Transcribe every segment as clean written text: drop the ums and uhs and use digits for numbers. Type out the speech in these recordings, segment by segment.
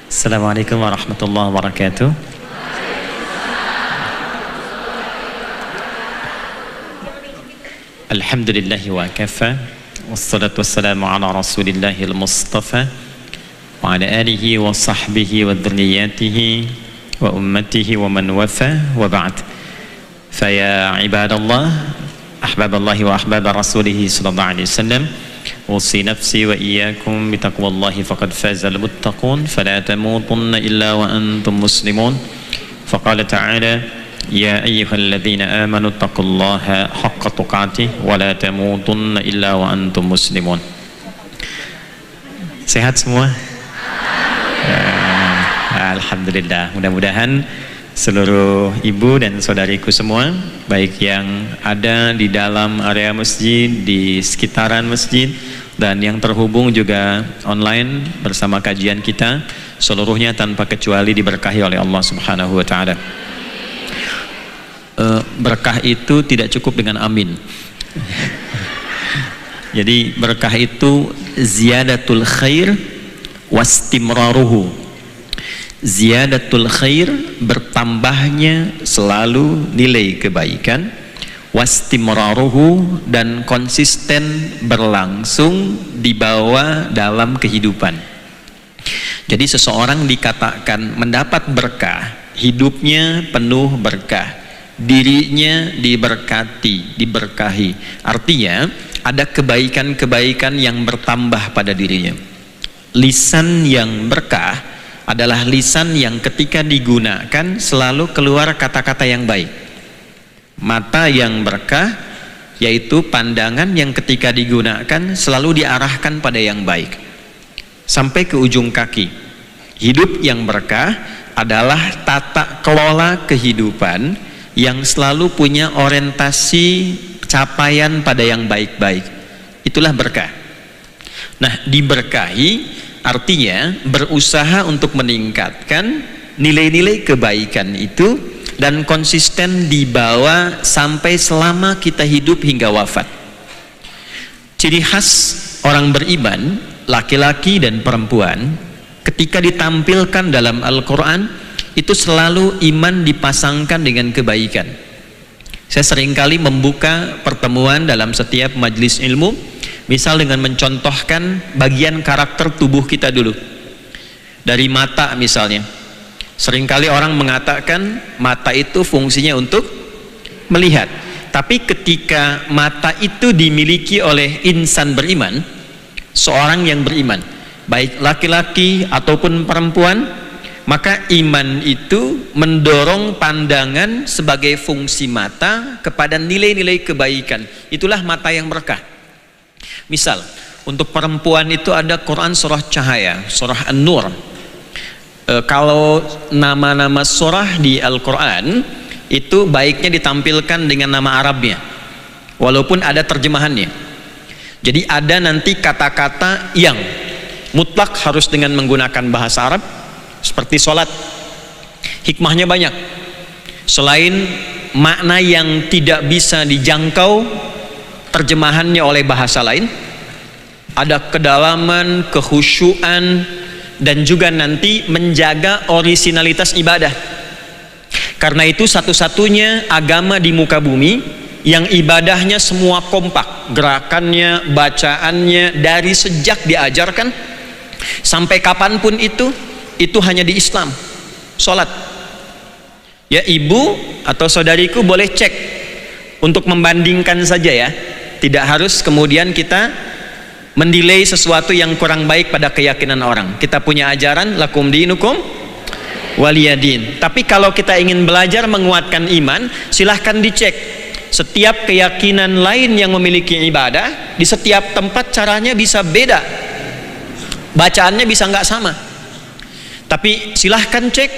Assalamualaikum warahmatullahi wabarakatuh. Alhamdulillahi wa kafa, wassalatu wassalamu ala rasulillahil mustafa wa ala alihi wa sahbihi wa dhurriyyatihi wa ummatihi wa man wafa wa ba'd. Faya ibadallah, ahbaballahi wa ahbaba rasulihi sallallahu alaihi wasallam, usi nafsi wa iyyakum bitaqwallahi faqad fazal muttaqun fala tamutunna illa wa antum muslimun. Faqala ta'ala ya ayyuhalladzina amanu taqullaha haqqa tuqatih wa la tamutunna illa wa antum muslimun. Sehat semua? Alhamdulillah. Mudah-mudahan seluruh ibu dan saudariku semua, baik yang ada di dalam area masjid, di sekitaran masjid, dan yang terhubung juga online bersama kajian kita, seluruhnya tanpa kecuali diberkahi oleh Allah Subhanahu wa Ta'ala. Berkah itu tidak cukup dengan amin. Jadi berkah itu ziyadatul khair wastimraruhu. Ziyadatul khair, bertambahnya selalu nilai kebaikan, wastimraruhu, dan konsisten berlangsung dibawa dalam kehidupan. Jadi seseorang dikatakan mendapat berkah, hidupnya penuh berkah, dirinya diberkati, diberkahi. Artinya ada kebaikan-kebaikan yang bertambah pada dirinya. Lisan yang berkah adalah lisan yang ketika digunakan selalu keluar kata-kata yang baik. Mata yang berkah yaitu pandangan yang ketika digunakan selalu diarahkan pada yang baik sampai ke ujung kaki. Hidup yang berkah adalah tata kelola kehidupan yang selalu punya orientasi capaian pada yang baik-baik. Itulah berkah. Nah, diberkahi artinya berusaha untuk meningkatkan nilai-nilai kebaikan itu dan konsisten dibawa sampai selama kita hidup hingga wafat. Ciri khas orang beriman, laki-laki dan perempuan, ketika ditampilkan dalam Al-Quran, itu selalu iman dipasangkan dengan kebaikan. Saya seringkali membuka pertemuan dalam setiap majelis ilmu, misal dengan mencontohkan bagian karakter tubuh kita dulu. Dari mata misalnya. Seringkali orang mengatakan mata itu fungsinya untuk melihat. Tapi ketika mata itu dimiliki oleh insan beriman, seorang yang beriman, baik laki-laki ataupun perempuan, maka iman itu mendorong pandangan sebagai fungsi mata kepada nilai-nilai kebaikan. Itulah mata yang berkah. Misal, untuk perempuan itu ada Quran surah Cahaya, surah An-Nur. Kalau nama-nama surah di Al-Quran itu baiknya ditampilkan dengan nama Arabnya, walaupun ada terjemahannya. Jadi ada nanti kata-kata yang mutlak harus dengan menggunakan bahasa Arab, seperti sholat. Hikmahnya banyak. Selain makna yang tidak bisa dijangkau terjemahannya oleh bahasa lain, ada kedalaman, kekhusyuan, dan juga nanti menjaga orisinalitas ibadah. Karena itu satu-satunya agama di muka bumi yang ibadahnya semua kompak, gerakannya, bacaannya, dari sejak diajarkan sampai kapanpun itu hanya di Islam, sholat. Ya, ibu atau saudariku boleh cek untuk membandingkan saja ya. Tidak harus kemudian kita menilai sesuatu yang kurang baik pada keyakinan orang. Kita punya ajaran lakum dinukum waliyadin. Tapi kalau kita ingin belajar menguatkan iman, silahkan dicek. Setiap keyakinan lain yang memiliki ibadah, di setiap tempat caranya bisa beda, bacaannya bisa nggak sama. Tapi silahkan cek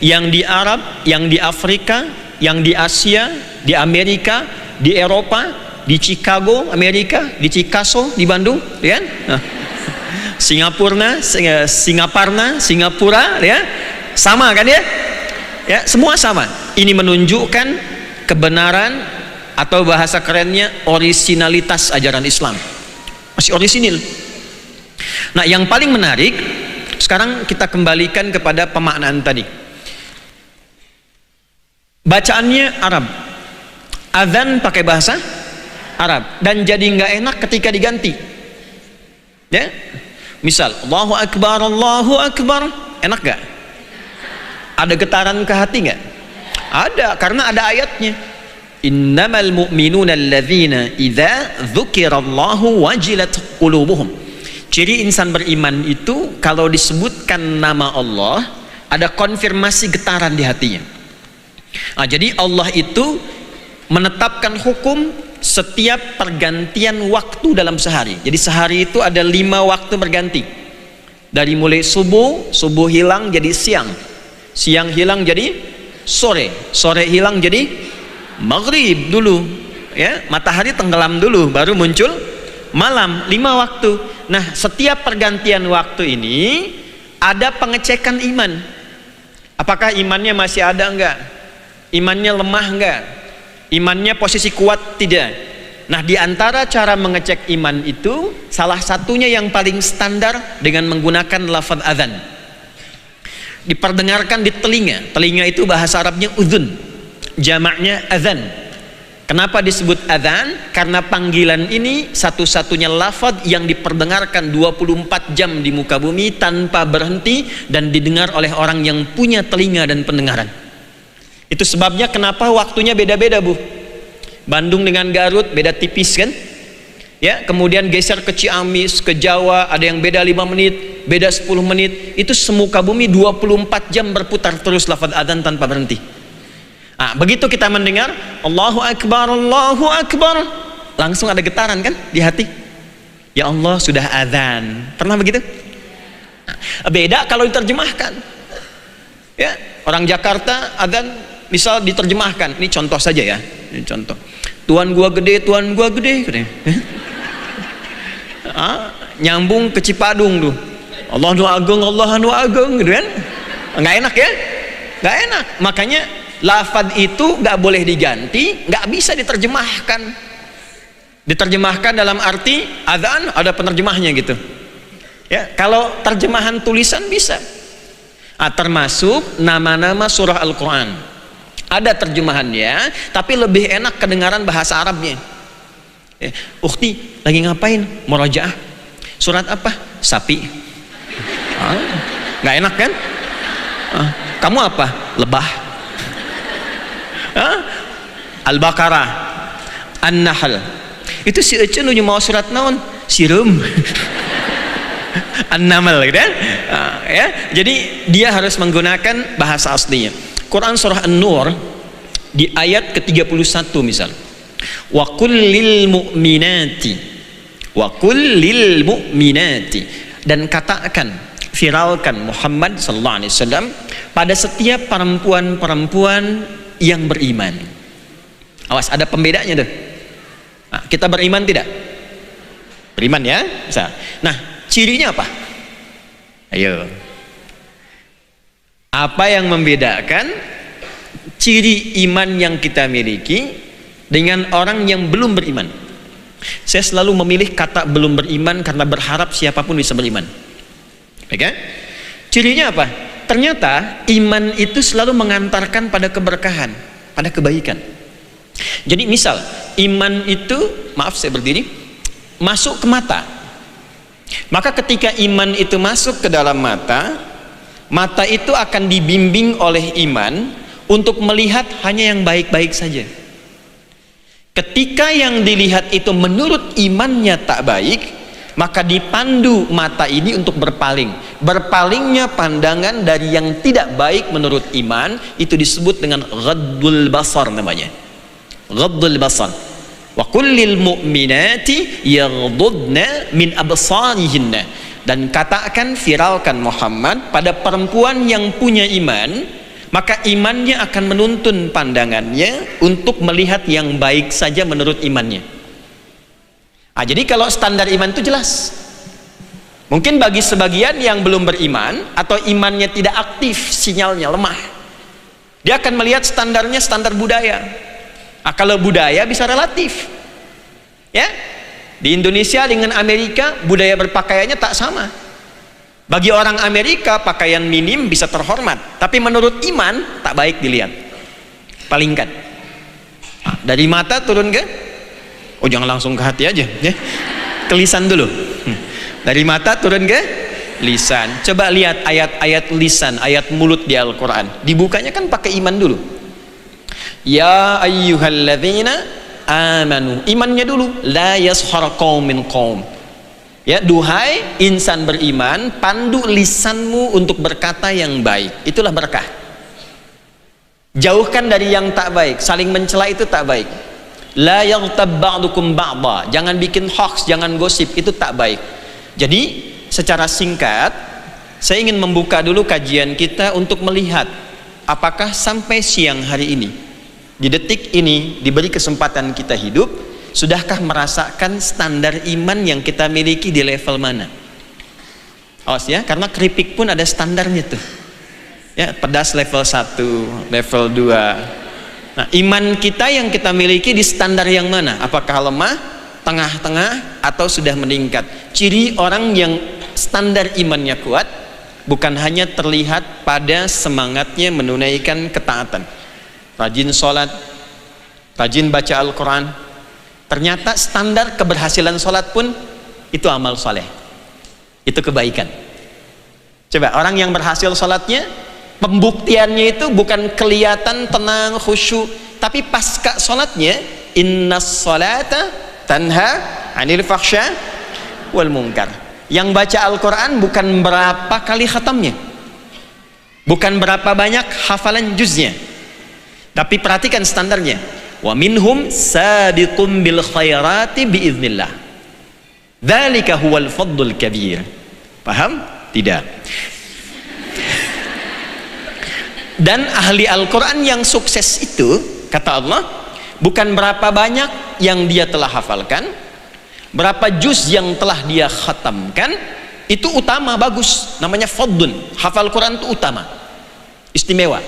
yang di Arab, yang di Afrika, yang di Asia, di Amerika, di Eropa, di Chicago, Amerika, di Chicago, di Bandung, ya kan? Singapura, ya, sama kan ya? Ya, semua sama. Ini menunjukkan kebenaran atau bahasa kerennya orisinalitas ajaran Islam. Masih orisinil. Nah, yang paling menarik, Sekarang kita kembalikan kepada pemaknaan tadi. Bacaannya Arab, azan pakai bahasa Arab, dan jadi nggak enak ketika diganti. Ya, misal Allahu Akbar, enak gak? Ada getaran ke hati nggak? Ada, karena ada ayatnya. Innamal mu'minuna alladzina idza dzukirallahu wajilat qulubuhum. Ciri insan beriman itu kalau disebutkan nama Allah, ada konfirmasi getaran di hatinya. Nah, jadi Allah itu menetapkan hukum setiap pergantian waktu dalam sehari. Jadi sehari itu ada 5 waktu berganti. Dari mulai subuh hilang jadi siang, siang hilang jadi sore, sore hilang jadi maghrib dulu, ya, matahari tenggelam dulu, baru muncul malam. 5 waktu. Nah, setiap pergantian waktu ini ada pengecekan iman. Apakah imannya masih ada enggak? Imannya lemah enggak? Imannya posisi kuat tidak? Nah, di antara cara mengecek iman itu, salah satunya yang paling standar dengan menggunakan lafaz azan. Diperdengarkan di telinga. Telinga itu bahasa Arabnya udhun, jamaknya azan. Kenapa disebut azan? Karena panggilan ini satu-satunya lafaz yang diperdengarkan 24 jam di muka bumi tanpa berhenti dan didengar oleh orang yang punya telinga dan pendengaran. Itu sebabnya kenapa waktunya beda-beda, Bu. Bandung dengan Garut beda tipis kan? Ya, kemudian geser ke Ciamis, ke Jawa, ada yang beda 5 menit, beda 10 menit. Itu semuka bumi 24 jam berputar terus lafaz adzan tanpa berhenti. Nah, begitu kita mendengar Allahu Akbar, langsung ada getaran kan di hati. Ya Allah, sudah adzan. Pernah begitu? Nah, beda kalau diterjemahkan. Ya, orang Jakarta adzan misal diterjemahkan. Ini contoh saja ya. Ini contoh. Tuhan gua gede, Tuhan gua gede. Nyambung ke Cipadung tuh. Allah nu agung, Allah nu agung, gitu kan? Nggak enak ya? Nggak enak. Makanya lafaz itu nggak boleh diganti, nggak bisa diterjemahkan. Diterjemahkan dalam arti adzan ada penerjemahnya gitu. Ya, kalau terjemahan tulisan bisa. Termasuk nama-nama surah Al-Quran. Ada terjemahannya, tapi lebih enak kedengaran bahasa Arabnya. Ukhti, lagi ngapain? Murojaah. Surat apa? Sapi. Nggak enak kan? Kamu apa? Lebah. Al-Baqarah, An-Nahl. Itu si Ece nu mau surat naon? Sirum. An-Naml, gitu kan? Ya, jadi dia harus menggunakan bahasa aslinya. Quran surah An-Nur di ayat ke-31 misal. Wa qul lil mu'minati, wa qul lil mu'minati, dan katakan, viralkan Muhammad sallallahu alaihi wasallam pada setiap perempuan-perempuan yang beriman. Awas, ada pembedanya tuh. Nah, kita beriman tidak? Beriman ya? Bisa. Nah, cirinya apa? Ayo. Apa yang membedakan ciri iman yang kita miliki dengan orang yang belum beriman? Saya selalu memilih kata belum beriman karena berharap siapapun bisa beriman. Oke? Cirinya apa? Ternyata iman itu selalu mengantarkan pada keberkahan, pada kebaikan. Jadi misal iman itu, maaf saya berdiri, masuk ke mata. Maka ketika iman itu masuk ke dalam mata, mata itu akan dibimbing oleh iman untuk melihat hanya yang baik-baik saja. Ketika yang dilihat itu menurut imannya tak baik, maka dipandu mata ini untuk berpaling. Berpalingnya pandangan dari yang tidak baik menurut iman itu disebut dengan ghaddul basar namanya. Ghaddul basar. Wa kullil mu'minati yaghdudna min absarihinna. Dan katakan, viralkan Muhammad pada perempuan yang punya iman, maka imannya akan menuntun pandangannya untuk melihat yang baik saja menurut imannya. Jadi kalau standar iman itu jelas. Mungkin bagi sebagian yang belum beriman atau imannya tidak aktif, sinyalnya lemah, dia akan melihat standarnya standar budaya. Kalau budaya bisa relatif, ya. Di Indonesia dengan Amerika budaya berpakaiannya tak sama. Bagi orang Amerika pakaian minim bisa terhormat, tapi menurut iman tak baik dilihat. Palingkan. Nah, dari mata turun ke, oh jangan langsung ke hati aja, ya. Ke lisan dulu. Dari mata turun ke lisan. Coba lihat ayat-ayat lisan, ayat mulut di Al-Quran. Dibukanya kan pakai iman dulu. Ya ayyuhalladzina amanu. Imannya dulu. La yashar qaumin qaum. Ya, duhai insan beriman, pandu lisanmu untuk berkata yang baik. Itulah berkah. Jauhkan dari yang tak baik. Saling mencela itu tak baik. La yaghtab ba'dukum ba'dha. Jangan bikin hoax, jangan gosip, itu tak baik. Jadi secara singkat saya ingin membuka dulu kajian kita untuk melihat apakah sampai siang hari ini, di detik ini, diberi kesempatan kita hidup, sudahkah merasakan standar iman yang kita miliki di level mana? Awas ya, karena keripik pun ada standarnya tuh. Ya, pedas level 1, level 2. Nah, iman kita yang kita miliki di standar yang mana? Apakah lemah, tengah-tengah, atau sudah meningkat? Ciri orang yang standar imannya kuat bukan hanya terlihat pada semangatnya menunaikan ketaatan, rajin sholat, rajin baca Al-Quran. Ternyata standar keberhasilan sholat pun itu amal soleh, itu kebaikan. Coba orang yang berhasil sholatnya, pembuktiannya itu bukan kelihatan tenang khusyuk, tapi pasca sholatnya, innas sholata tanha anil fahsya wal munkar. Yang baca Al-Quran bukan berapa kali khatamnya, bukan berapa banyak hafalan juznya, tapi perhatikan standarnya. Wa minhum sabiqum bil khairati biiznillah. Dzalika huwal fadlul kabir. Paham? Tidak. Dan ahli Al-Quran yang sukses itu, kata Allah, bukan berapa banyak yang dia telah hafalkan, berapa juz yang telah dia khatamkan, itu utama, bagus, namanya fadlun. Hafal Quran itu utama, istimewa.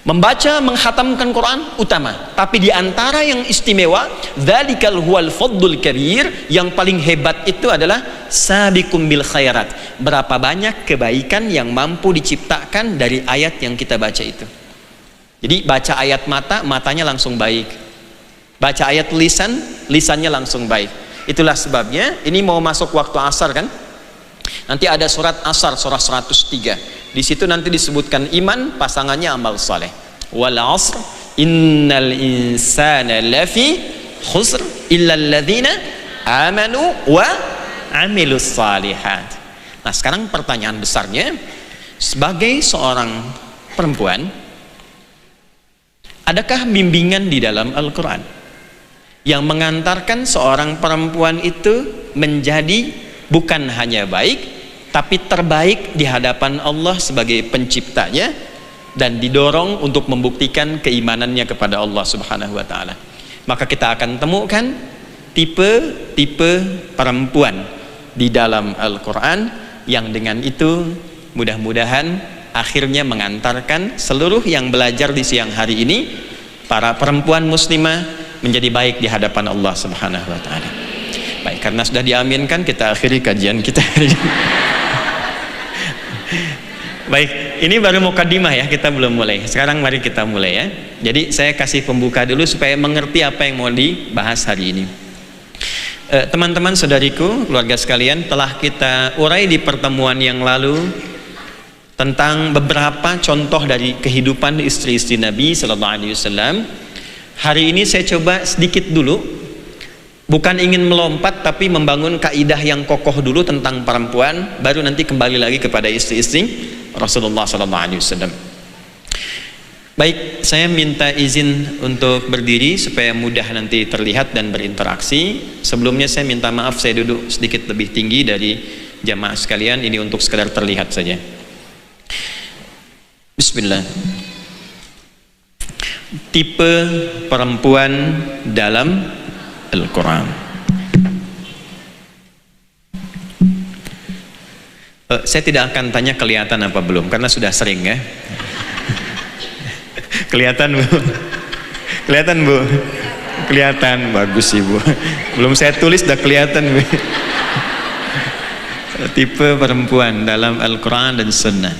Membaca, menghatamkan Quran utama, tapi di antara yang istimewa, dzalikal huwal fadlul kabir, yang paling hebat itu adalah sabiqum bil khairat. Berapa banyak kebaikan yang mampu diciptakan dari ayat yang kita baca itu. Jadi baca ayat mata, matanya langsung baik. Baca ayat lisan, lisannya langsung baik. Itulah sebabnya ini mau masuk waktu asar kan? Nanti ada surat Asar, surah 103. Di situ nanti disebutkan iman, pasangannya amal saleh. Wal 'asr innal insana lafi khusr illa alladzina amanu wa 'amilus salihat. Nah, sekarang pertanyaan besarnya, sebagai seorang perempuan, adakah bimbingan di dalam Al-Quran yang mengantarkan seorang perempuan itu menjadi bukan hanya baik, tapi terbaik di hadapan Allah sebagai penciptanya, dan didorong untuk membuktikan keimanannya kepada Allah Subhanahu wa Ta'ala? Maka kita akan temukan tipe-tipe perempuan di dalam Al-Quran yang dengan itu mudah-mudahan akhirnya mengantarkan seluruh yang belajar di siang hari ini, para perempuan muslimah, menjadi baik di hadapan Allah Subhanahu wa Ta'ala. Baik, karena sudah diaminkan, kita akhiri kajian kita hari ini. Baik, ini baru mukadimah ya, kita belum mulai. Sekarang mari kita mulai ya. Jadi saya kasih pembuka dulu supaya mengerti apa yang mau dibahas hari ini. Teman-teman, saudariku, keluarga sekalian, telah kita urai di pertemuan yang lalu tentang beberapa contoh dari kehidupan istri-istri Nabi Sallallahu Alaihi Wasallam. Hari ini saya coba sedikit dulu, bukan ingin melompat, tapi membangun kaidah yang kokoh dulu tentang perempuan, baru nanti kembali lagi kepada istri-istri Rasulullah Sallallahu Alaihi Wasallam. Baik, saya minta izin untuk berdiri supaya mudah nanti terlihat dan berinteraksi. Sebelumnya saya minta maaf, saya duduk sedikit lebih tinggi dari jamaah sekalian, ini untuk sekedar terlihat saja. Bismillah. Tipe perempuan dalam Al-Quran. Saya tidak akan tanya kelihatan apa belum, karena sudah sering ya. Kelihatan Bu? Kelihatan Bu? Kelihatan, bagus Ibu. Belum saya tulis udah kelihatan Bu. tipe perempuan dalam Al-Quran dan Sunnah.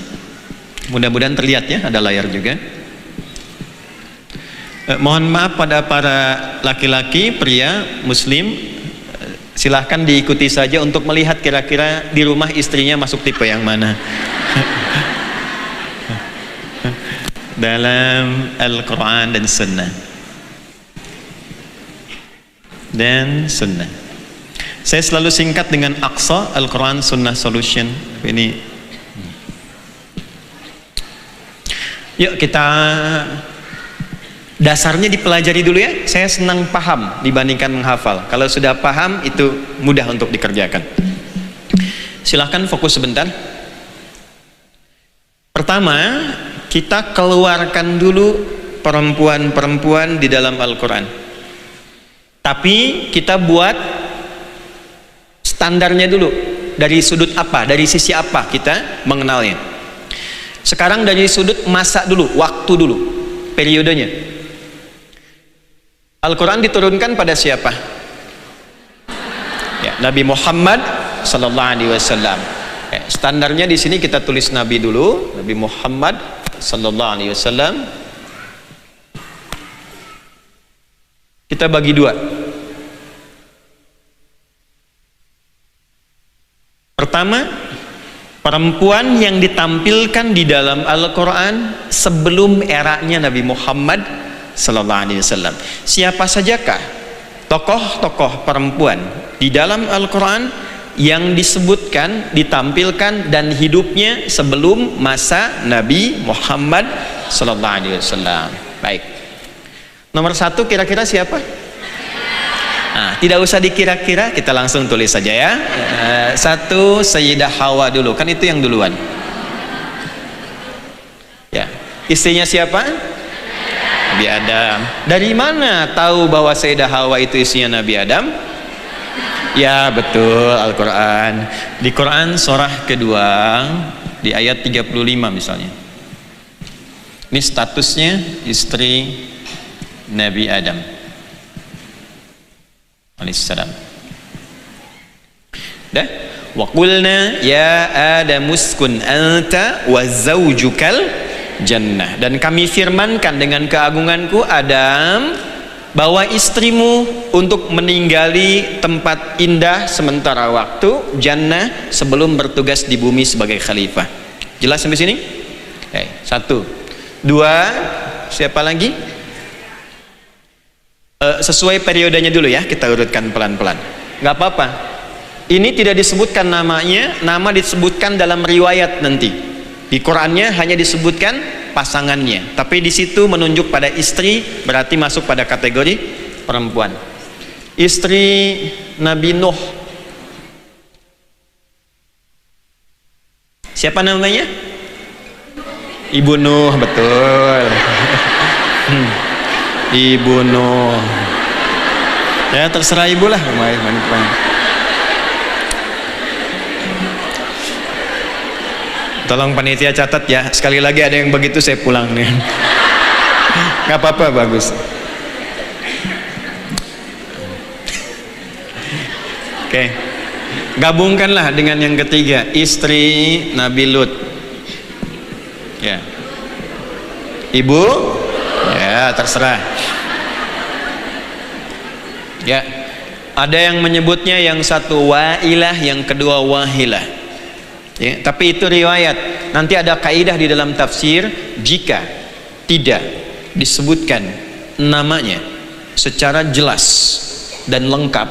Mudah-mudahan terlihat ya, ada layar juga. Mohon maaf pada para laki-laki, pria, muslim, silahkan diikuti saja untuk melihat kira-kira di rumah istrinya masuk tipe yang mana. Dalam Al-Quran dan Sunnah. Dan Sunnah. Saya selalu singkat dengan AQSA, Al-Quran Sunnah Solution. Ini. Yuk kita dasarnya dipelajari dulu ya. Saya senang paham dibandingkan menghafal. Kalau sudah paham itu mudah untuk dikerjakan. Silahkan fokus sebentar. Pertama, kita keluarkan dulu perempuan-perempuan di dalam Al-Quran. Tapi kita buat standarnya dulu. Dari sudut apa, dari sisi apa kita mengenalnya. Sekarang dari sudut masa dulu, waktu dulu, periodenya. Al-Quran diturunkan pada siapa? Ya, Nabi Muhammad sallallahu alaihi wasallam. Standarnya di sini kita tulis Nabi dulu, Nabi Muhammad sallallahu alaihi wasallam. Kita bagi dua. Pertama, perempuan yang ditampilkan di dalam Al-Quran sebelum eranya Nabi Muhammad sallallahu alaihi wasallam. Siapa sajakah tokoh-tokoh perempuan di dalam Al-Quran yang disebutkan, ditampilkan dan hidupnya sebelum masa Nabi Muhammad sallallahu alaihi wasallam? Baik. Nomor satu kira-kira siapa? Nah, tidak usah dikira-kira, kita langsung tulis saja ya. Satu, Sayyidah Hawa dulu, kan itu yang duluan. Ya, istrinya siapa? Nabi Adam. Dari mana tahu bahwa Sayyidah Hawa itu istrinya Nabi Adam? Ya betul, Al-Quran. Di Quran surah kedua, di ayat 35 misalnya. Ini statusnya istri Nabi Adam alaihissalam. Dah, wa qulna ya Adam uskun anta wa zawjukal jannah, dan kami firmankan dengan keagunganku Adam bahwa istrimu untuk meninggali tempat indah sementara waktu jannah sebelum bertugas di bumi sebagai khalifah. Jelas sampai sini? Satu. Dua, siapa lagi? Sesuai periodenya dulu ya, kita urutkan pelan-pelan. Nggak apa-apa. Ini tidak disebutkan namanya, nama disebutkan dalam riwayat nanti. Di Qurannya hanya disebutkan pasangannya, tapi di situ menunjuk pada istri, berarti masuk pada kategori perempuan. Istri Nabi Nuh, siapa namanya? Ibu Nuh, betul. Ibu Nuh. Ya terserah ibu lah. Tolong panitia catat ya. Sekali lagi ada yang begitu saya pulang nih. Gak apa-apa, bagus. Oke. Gabungkanlah dengan yang ketiga, istri Nabi Lut. Ya. Ibu? Ya, terserah. Ya. Ada yang menyebutnya yang satu Wailah, yang kedua Wahilah. Ya, tapi itu riwayat. Nanti ada kaidah di dalam tafsir, jika tidak disebutkan namanya secara jelas dan lengkap,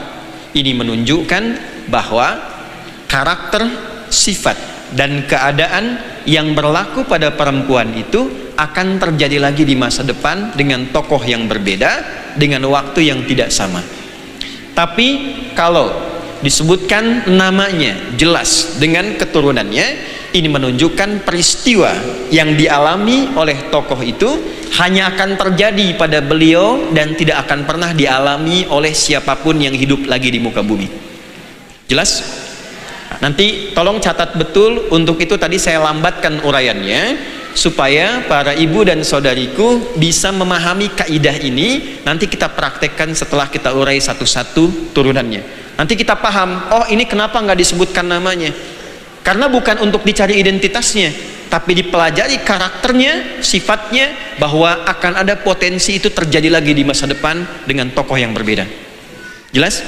ini menunjukkan bahwa karakter, sifat dan keadaan yang berlaku pada perempuan itu akan terjadi lagi di masa depan dengan tokoh yang berbeda, dengan waktu yang tidak sama. Tapi kalau disebutkan namanya jelas dengan keturunannya, ini menunjukkan peristiwa yang dialami oleh tokoh itu hanya akan terjadi pada beliau dan tidak akan pernah dialami oleh siapapun yang hidup lagi di muka bumi. Jelas? Nanti tolong catat betul. Untuk itu tadi saya lambatkan uraiannya supaya para ibu dan saudariku bisa memahami kaidah ini. Nanti kita praktekkan setelah kita urai satu-satu turunannya. Nanti kita paham, oh ini kenapa nggak disebutkan namanya. Karena bukan untuk dicari identitasnya, tapi dipelajari karakternya, sifatnya, bahwa akan ada potensi itu terjadi lagi di masa depan dengan tokoh yang berbeda. Jelas?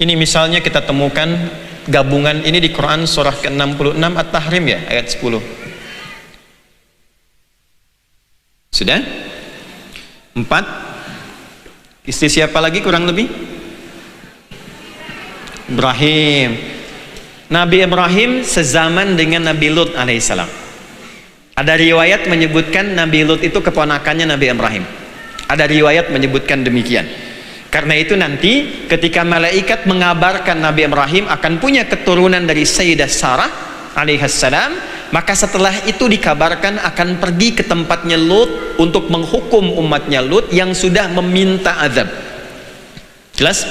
Ini misalnya kita temukan gabungan ini di Quran surah ke-66 At-Tahrim ya, ayat 10. Sudah? 4. Istri siapa lagi kurang lebih? Ibrahim. Nabi Ibrahim sezaman dengan Nabi Lut alaihissalam. Ada riwayat menyebutkan Nabi Lut itu keponakannya Nabi Ibrahim. Ada riwayat menyebutkan demikian. Karena itu nanti ketika malaikat mengabarkan Nabi Ibrahim akan punya keturunan dari Sayyidah Sarah alaihissalam, maka setelah itu dikabarkan akan pergi ke tempatnya Lut untuk menghukum umatnya Lut yang sudah meminta azab. Jelas?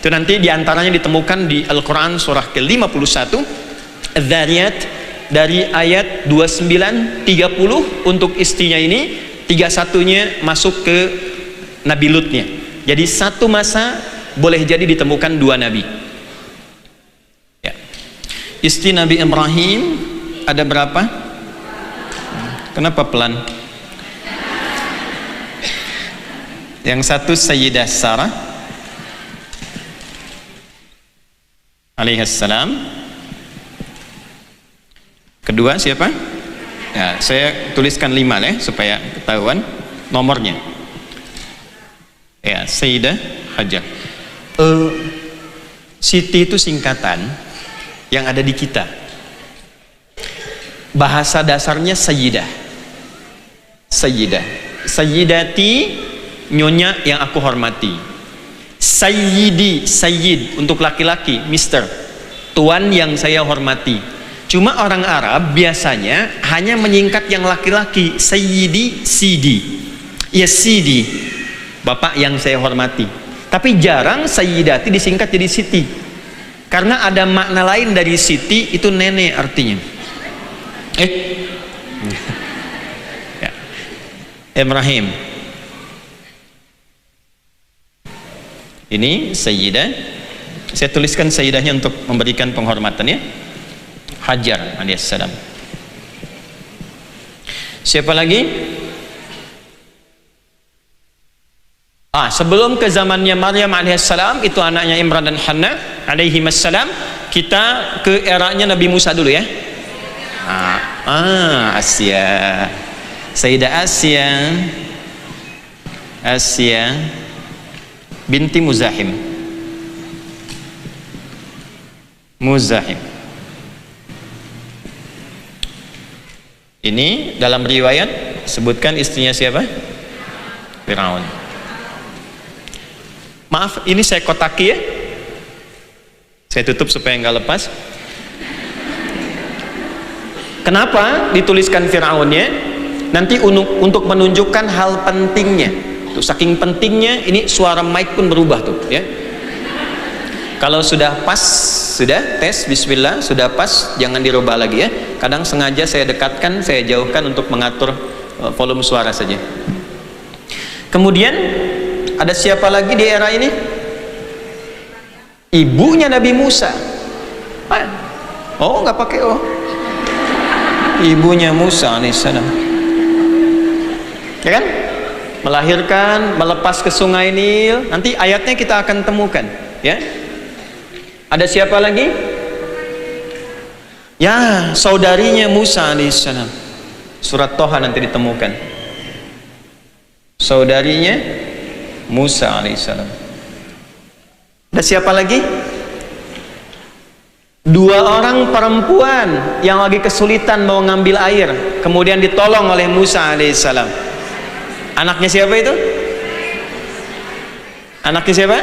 Itu nanti diantaranya ditemukan di Al-Quran surah ke-51 Adz-Dzariyat dari ayat 29-30 untuk istrinya ini, 31-nya masuk ke Nabi Lutnya. Jadi satu masa boleh jadi ditemukan dua nabi ya. Istri Nabi Ibrahim ada berapa? Kenapa pelan? Yang satu Sayyidah Sarah alaihissalam. Kedua siapa? Ya, saya tuliskan 5 ya supaya ketahuan nomornya. Ya, Sayyidah Hajar. Siti itu singkatan yang ada di kita. Bahasa dasarnya Sayyidah. Sayyidah. Sayyidati, nyonya yang aku hormati. Sayyidi, Sayyid untuk laki-laki, Mister, tuan yang saya hormati. Cuma orang Arab biasanya hanya menyingkat yang laki-laki, Sayyidi, Sidi. Ya Sidi, bapak yang saya hormati. Tapi jarang Sayyidati disingkat jadi Siti. Karena ada makna lain dari Siti, itu nenek artinya. Ya. Ibrahim. Ini Sayyidah. Saya tuliskan Sayyidahnya untuk memberikan penghormatan ya. Hajar alaihissalam. Siapa lagi? Sebelum ke zamannya Maryam alaihissalam, itu anaknya Imran dan Hanna alaihimassalam, kita ke eranya Nabi Musa dulu ya. Asya. Sayyidah Asya binti Muzahim. Ini dalam riwayat sebutkan istrinya siapa? Firaun. Maaf, ini saya kotaki ya. Saya tutup supaya nggak lepas. Kenapa dituliskan Firaunnya? Nanti untuk menunjukkan hal pentingnya. Tuh, saking pentingnya ini suara mic pun berubah tuh ya. Kalau sudah pas, sudah tes bismillah, sudah pas, jangan dirubah lagi ya. Kadang sengaja saya dekatkan, saya jauhkan untuk mengatur volume suara saja. Kemudian ada siapa lagi di era ini? Ibunya Nabi Musa. Oh, nggak pakai oh. Ibunya Musa alaihissalam. Ya kan? Melahirkan, melepas ke sungai Nil. Nanti ayatnya kita akan temukan, ya. Ada siapa lagi? Ya, saudarinya Musa alaihissalam. Surat Toha nanti ditemukan. Saudarinya Musa alaihissalam. Ada siapa lagi? 2 orang perempuan yang lagi kesulitan mau ngambil air, kemudian ditolong oleh Musa alaihissalam. Anaknya siapa itu? Anaknya siapa?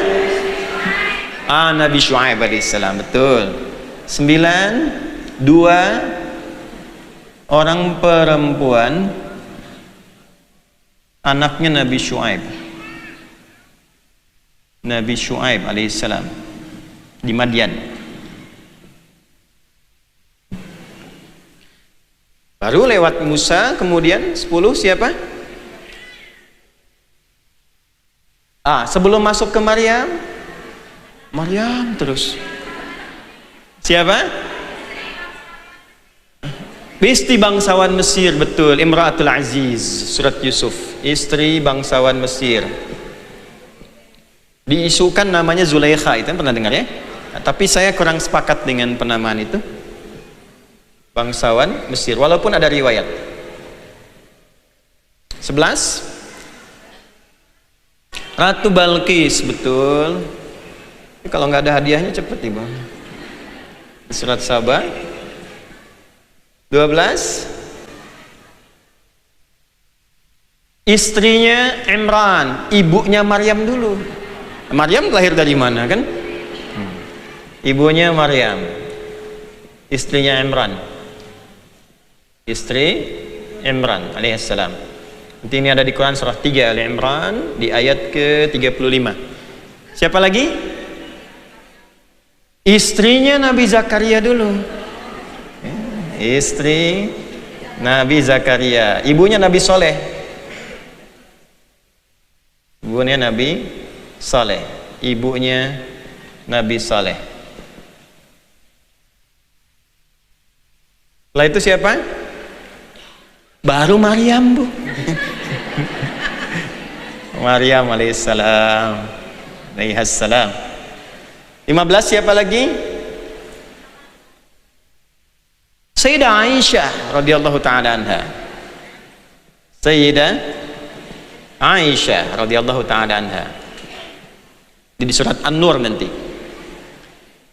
Nabi Syuaib alaihissalam. Betul. 2 orang perempuan anaknya Nabi Syuaib. Nabi Syuaib alaihissalam di Madian. Baru lewat Musa, kemudian 10 siapa? Sebelum masuk ke Maryam terus Siapa? Istri bangsawan Mesir, betul, Imra'atul Aziz, surat Yusuf, istri bangsawan Mesir. Diisukan namanya Zulaikha, itu pernah dengar ya? Nah, tapi saya kurang sepakat dengan penamaan itu. Bangsawan Mesir, walaupun ada riwayat. 11. Ratu Balqis, betul. Kalau nggak ada hadiahnya cepet ibu. Surat Saba. 12. Istrinya Imran, ibunya Maryam dulu. Maryam lahir dari mana kan? Ibunya Maryam, istrinya Imran, istri Imran alaihissalam. Nanti ini ada di Quran surah 3 Ali Imran di ayat ke-35. Siapa lagi? Istrinya Nabi Zakaria dulu. Istri Nabi Zakaria, ibunya Nabi Soleh, ibunya Nabi Soleh, ibunya Nabi Soleh. Setelah itu siapa? Baru Maryam, Bu. Maryam alaihissalam. 15 siapa lagi? Sayyidah Aisyah radhiyallahu taala anha. Sayyidah Aisyah radhiyallahu taala anha. Di surat An-Nur nanti.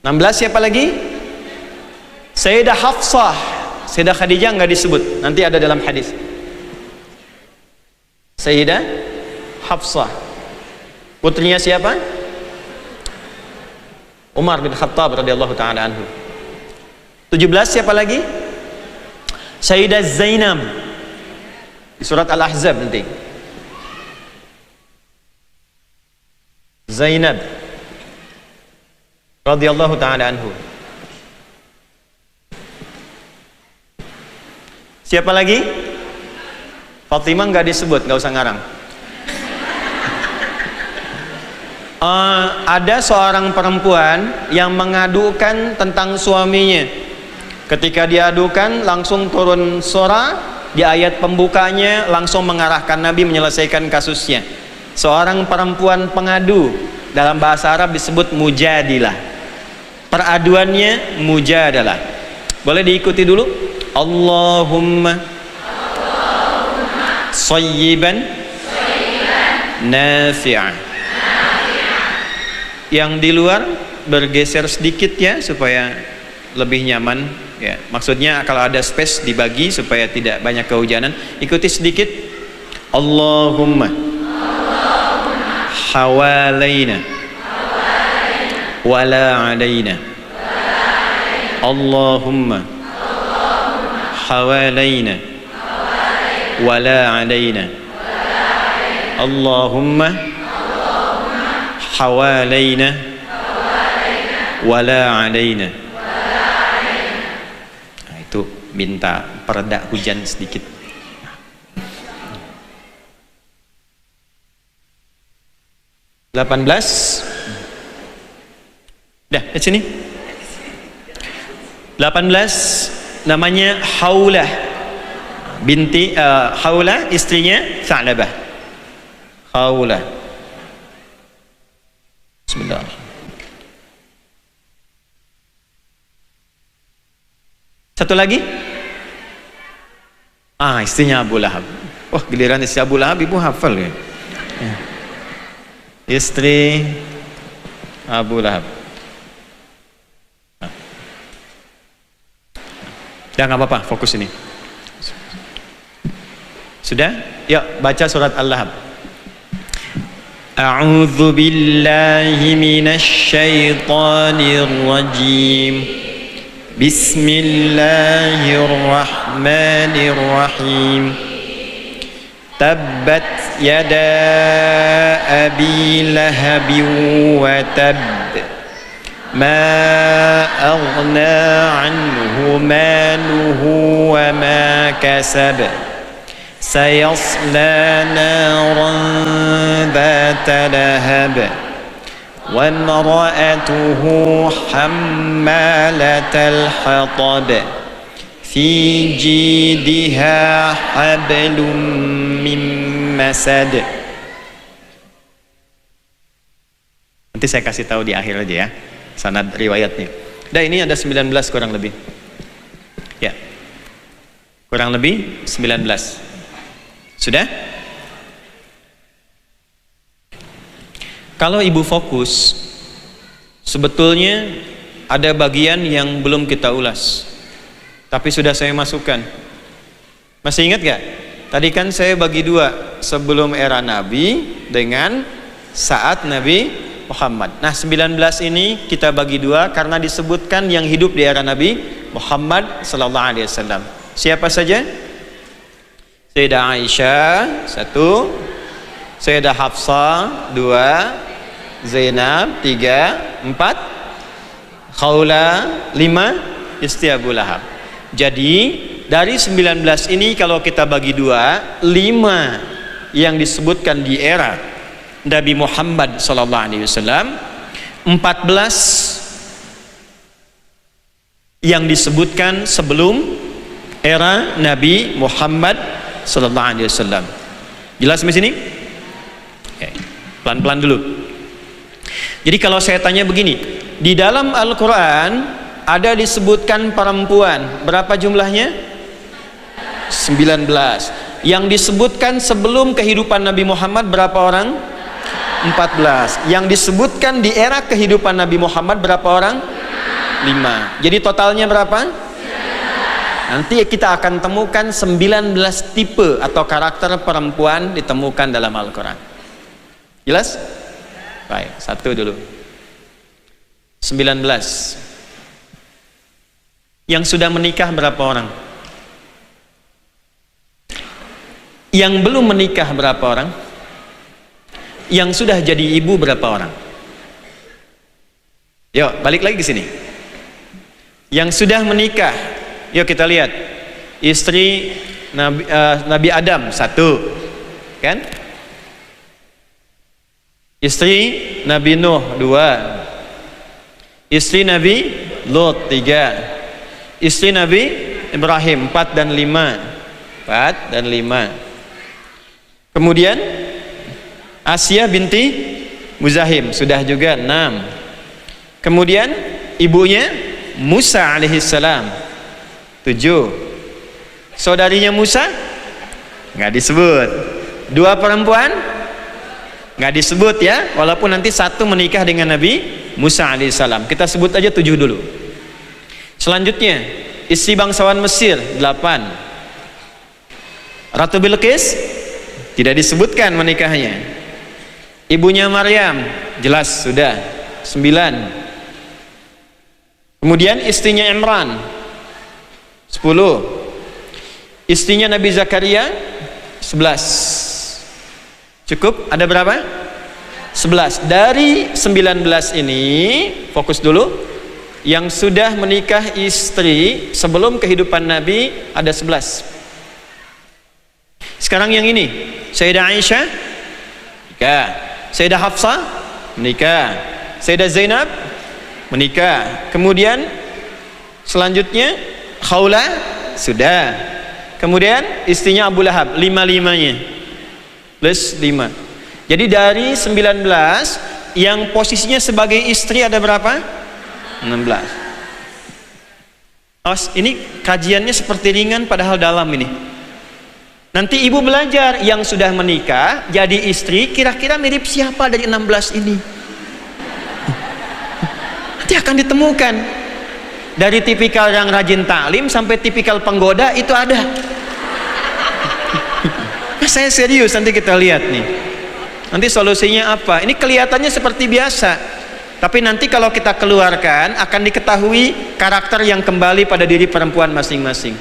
16 siapa lagi? Sayyidah Hafsah. Sayyidah Khadijah enggak disebut, nanti ada dalam hadis. Sayyidah Hafsah. Putrinya siapa? Umar bin Khattab radhiyallahu taala anhu. 17 siapa lagi? Sayyidah Zainab di surat Al-Ahzab nanti. Zainab radhiyallahu taala anhu. Siapa lagi? Fatimah nggak disebut, nggak usah ngarang. Ada seorang perempuan yang mengadukan tentang suaminya. Ketika diadukan langsung turun surah di ayat pembukanya, langsung mengarahkan Nabi menyelesaikan kasusnya. Seorang perempuan pengadu, dalam bahasa Arab disebut mujadilah. Peraduannya mujadalah. Boleh diikuti dulu. Allahumma sayyiban nafi'an. Yang di luar bergeser sedikit ya supaya lebih nyaman ya. Maksudnya kalau ada space dibagi supaya tidak banyak kehujanan. Ikuti sedikit. Allahumma hawalaina wala alaina. Allahumma hawalaina wala alaina. Allahumma hawalaina wala alaina. Nah, itu minta pereda hujan sedikit. Delapan belas. Dah, di sini. 18 namanya Haulah binti Haulah istrinya Sa'labah. Haulah. Bismillah. Satu lagi. Istrinya Abu Lahab. Wah, giliran istri Abu Lahab ibu hafal ya. Istri Abu Lahab. Ya nggak apa-apa, fokus ini. Sudah? Yuk baca surat Al-Lahab. A'udzu billahi minasy syaithanir rajim. Bismillahirrahmanirrahim. Tabbat yada abi lahabin wa tab. ما أغنى عنه ماله وما كسب سيصلى نارا ذات لهب وامرأته حمالة الحطب في جيدها حبل من مسد. Nanti saya kasih tahu di akhir aja ya sanad riwayatnya. Dah, ini ada 19 kurang lebih. Ya. Kurang lebih 19. Sudah? Kalau ibu fokus, sebetulnya ada bagian yang belum kita ulas, tapi sudah saya masukkan. Masih ingat gak? Tadi kan saya bagi dua, sebelum era Nabi dengan saat Nabi Muhammad. Nah, 19 ini kita bagi dua karena disebutkan yang hidup di era Nabi Muhammad sallallahu alaihi wasallam. Siapa saja? Sayyidah Aisyah 1, Sayyidah Hafsah 2, Zainab 3, 4, Khawla 5, Istri Abu Lahab. Jadi dari 19 ini kalau kita bagi dua, 5 yang disebutkan di era Nabi Muhammad sallallahu alaihi wasallam, 14 yang disebutkan sebelum era Nabi Muhammad sallallahu alaihi wasallam. Jelas sampai sini? Oke. Pelan-pelan dulu. Jadi kalau saya tanya begini, di dalam Al-Quran ada disebutkan perempuan, berapa jumlahnya? 19. Yang disebutkan sebelum kehidupan Nabi Muhammad berapa orang? 14. Yang disebutkan di era kehidupan Nabi Muhammad berapa orang? 5. Jadi totalnya berapa? Nanti kita akan temukan 19 tipe atau karakter perempuan ditemukan dalam Al-Quran. Jelas? Baik, 1 dulu. 19. Yang sudah menikah berapa orang? Yang belum menikah berapa orang? Yang sudah jadi ibu berapa orang? Yuk, balik lagi ke sini. Yang sudah menikah, yuk kita lihat. Istri Nabi Adam 1, kan? Istri Nabi Nuh 2, istri Nabi Lot 3, istri Nabi Ibrahim 4 dan 5, 4 dan 5. Kemudian Asia binti Muzahim sudah juga 6. Kemudian ibunya Musa alaihissalam 7. Saudarinya Musa nggak disebut. 2 perempuan nggak disebut ya, walaupun nanti 1 menikah dengan Nabi Musa alaihissalam. Kita sebut aja 7 dulu. Selanjutnya istri bangsawan Mesir 8. Ratu Bilqis tidak disebutkan menikahnya. Ibunya Maryam jelas sudah 9. Kemudian istrinya Imran 10. Istrinya Nabi Zakaria 11. Cukup? Ada berapa? 11. Dari 19 ini, fokus dulu. Yang sudah menikah istri sebelum kehidupan Nabi ada 11. Sekarang yang ini, Sayyidah Aisyah menikah, Sayyidah Hafsah menikah, Sayyidah Zainab menikah. Kemudian selanjutnya Khawla sudah. Kemudian istrinya Abu Lahab, 5-5-nya. Plus 5. Jadi dari 19 yang posisinya sebagai istri ada berapa? 16. Ini kajiannya seperti ringan padahal dalam ini. Nanti ibu belajar yang sudah menikah jadi istri kira-kira mirip siapa dari 16 ini. Nanti akan ditemukan. Dari tipikal yang rajin taklim sampai tipikal penggoda itu ada. Saya serius, nanti kita lihat nih. Nanti solusinya apa? Ini kelihatannya seperti biasa, tapi nanti kalau kita keluarkan akan diketahui karakter yang kembali pada diri perempuan masing-masing.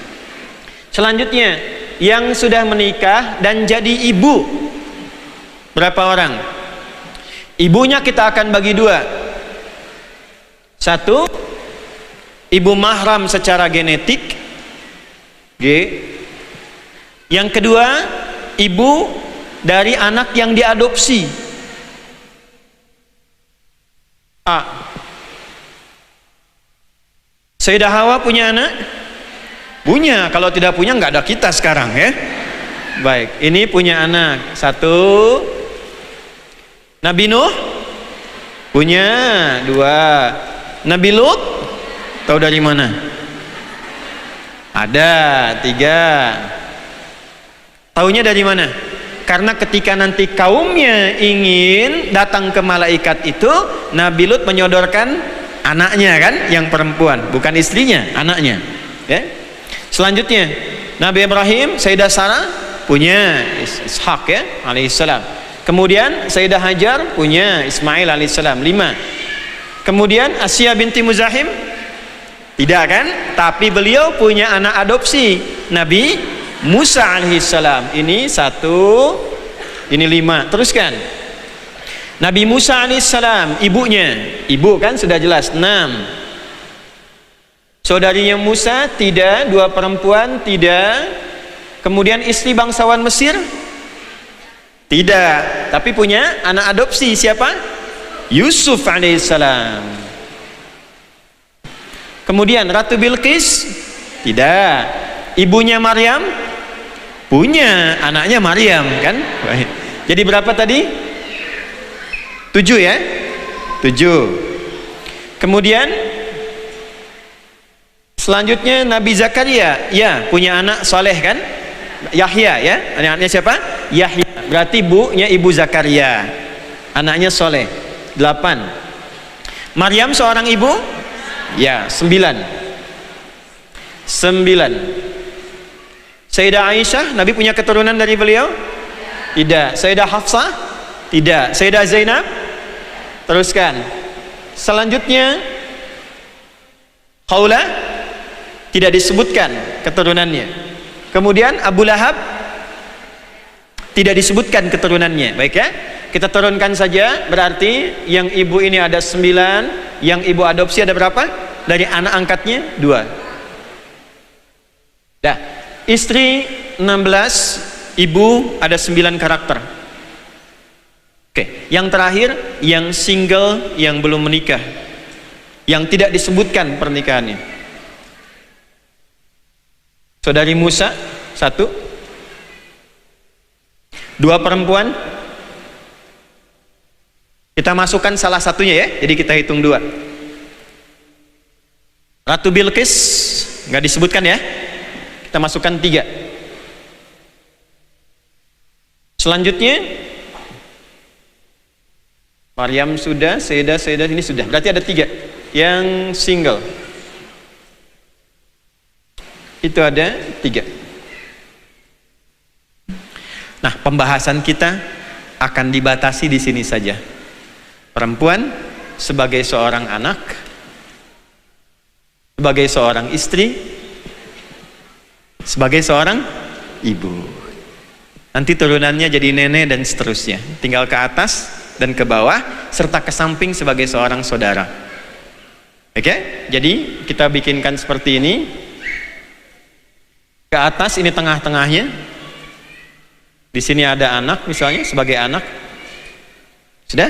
Selanjutnya, yang sudah menikah dan jadi ibu berapa orang? Ibunya kita akan bagi 2. 1, ibu mahram secara genetik, G. Yang kedua, ibu dari anak yang diadopsi. A. Sayyidah Hawa punya anak? Punya. Kalau tidak punya nggak ada kita sekarang ya. Baik, ini punya anak. 1. Nabi Nuh punya. 2. Nabi Lut tahu dari mana? Ada. 3. Taunya dari mana? Karena ketika nanti kaumnya ingin datang ke malaikat itu, Nabi Lut menyodorkan anaknya kan, yang perempuan, bukan istrinya, anaknya. Ya. Selanjutnya, Nabi Ibrahim, Sayyidah Sarah punya Ishak ya, alaihissalam. Kemudian Sayyidah Hajar punya Ismail alaihissalam. 5. Kemudian Asya binti Muzahim tidak kan, tapi beliau punya anak adopsi Nabi Musa alaihissalam. Ini 1, ini 5. Teruskan. Nabi Musa alaihissalam, ibunya, ibu kan sudah jelas. 6. Saudarinya Musa tidak, 2 perempuan tidak. Kemudian istri bangsawan Mesir tidak, tapi punya anak adopsi siapa? Yusuf alaihissalam. Kemudian Ratu Bilqis tidak. Ibunya Maryam punya anaknya Maryam kan. Jadi berapa tadi? 7 ya. 7. Kemudian selanjutnya Nabi Zakaria, ya punya anak soleh kan, Yahya ya. Anaknya siapa? Yahya. Berarti ibunya ibu Zakaria, anaknya soleh. 8. Maryam seorang ibu, ya. 9. Sayyidah Aisyah, Nabi punya keturunan dari beliau? Tidak. Sayyidah Hafsah? Tidak. Sayyidah Zainab? Teruskan. Selanjutnya Khawlah, tidak disebutkan keturunannya. Kemudian Abu Lahab, tidak disebutkan keturunannya. Baik ya, kita turunkan saja. Berarti yang ibu ini ada 9, yang ibu adopsi ada berapa? Dari anak angkatnya 2. Dah. Istri 16, ibu ada 9 karakter. Oke, yang terakhir yang single, yang belum menikah, yang tidak disebutkan pernikahannya. Saudari Musa 1, 2 perempuan. Kita masukkan salah satunya ya, jadi kita hitung 2. Ratu Bilqis nggak disebutkan ya, kita masukkan 3. Selanjutnya Maryam sudah, Sayyidah ini sudah. Berarti ada 3 yang single. Itu ada 3. Nah, pembahasan kita akan dibatasi di sini saja. Perempuan sebagai seorang anak, sebagai seorang istri, sebagai seorang ibu. Nanti turunannya jadi nenek dan seterusnya. Tinggal ke atas dan ke bawah, serta ke samping sebagai seorang saudara. Oke? Jadi kita bikinkan seperti ini. Ke atas ini tengah-tengahnya. Di sini ada anak misalnya sebagai anak. Sudah?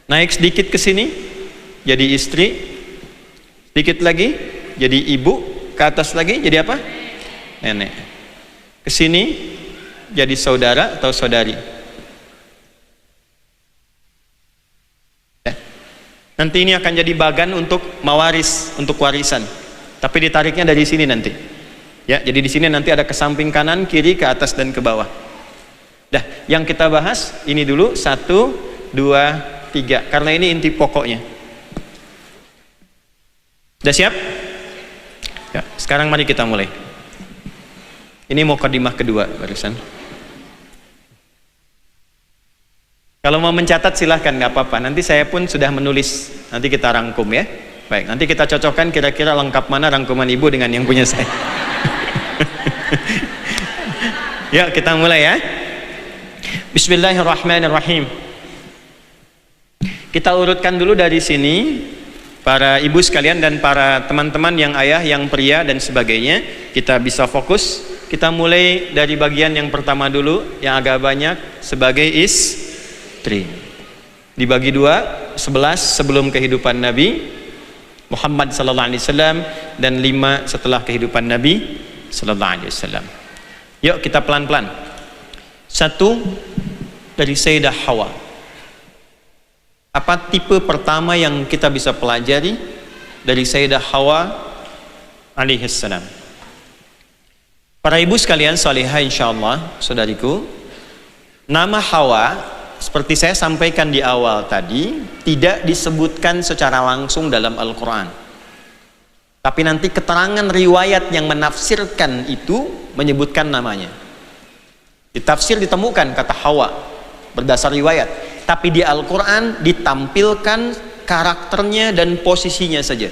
Naik sedikit ke sini jadi istri. Sedikit lagi jadi ibu. Ke atas lagi jadi apa? Nenek. Ke sini jadi saudara atau saudari. Nanti ini akan jadi bagan untuk mawaris, untuk warisan. Tapi ditariknya dari sini nanti. Ya, jadi di sini nanti ada ke samping kanan, kiri, ke atas dan ke bawah. Dah, yang kita bahas ini dulu 1, 2, 3. Karena ini inti pokoknya. Sudah siap? Ya, sekarang mari kita mulai. Ini mukadimah kedua barusan. Kalau mau mencatat silahkan, nggak apa-apa. Nanti saya pun sudah menulis. Nanti kita rangkum ya. Baik, nanti kita cocokkan kira-kira lengkap mana rangkuman ibu dengan yang punya saya. Yuk kita mulai ya. Bismillahirrahmanirrahim. Kita urutkan dulu dari sini, para ibu sekalian dan para teman-teman yang ayah, yang pria dan sebagainya. Kita bisa fokus. Kita mulai dari bagian yang pertama dulu, yang agak banyak, sebagai istri. dibagi dua, 11 sebelum kehidupan Nabi Muhammad sallallahu alaihi wasallam dan 5 setelah kehidupan Nabi sallallahu alaihi wasallam. Yuk kita pelan-pelan. 1 dari Sayyidah Hawa. Apa tipe pertama yang kita bisa pelajari dari Sayyidah Hawa alaihi salam? Para ibu sekalian salihah insyaallah, saudariku, nama Hawa seperti saya sampaikan di awal tadi, tidak disebutkan secara langsung dalam Al-Quran. Tapi nanti keterangan riwayat yang menafsirkan itu menyebutkan namanya. Di tafsir ditemukan kata Hawa berdasar riwayat. Tapi di Al-Quran ditampilkan karakternya dan posisinya saja.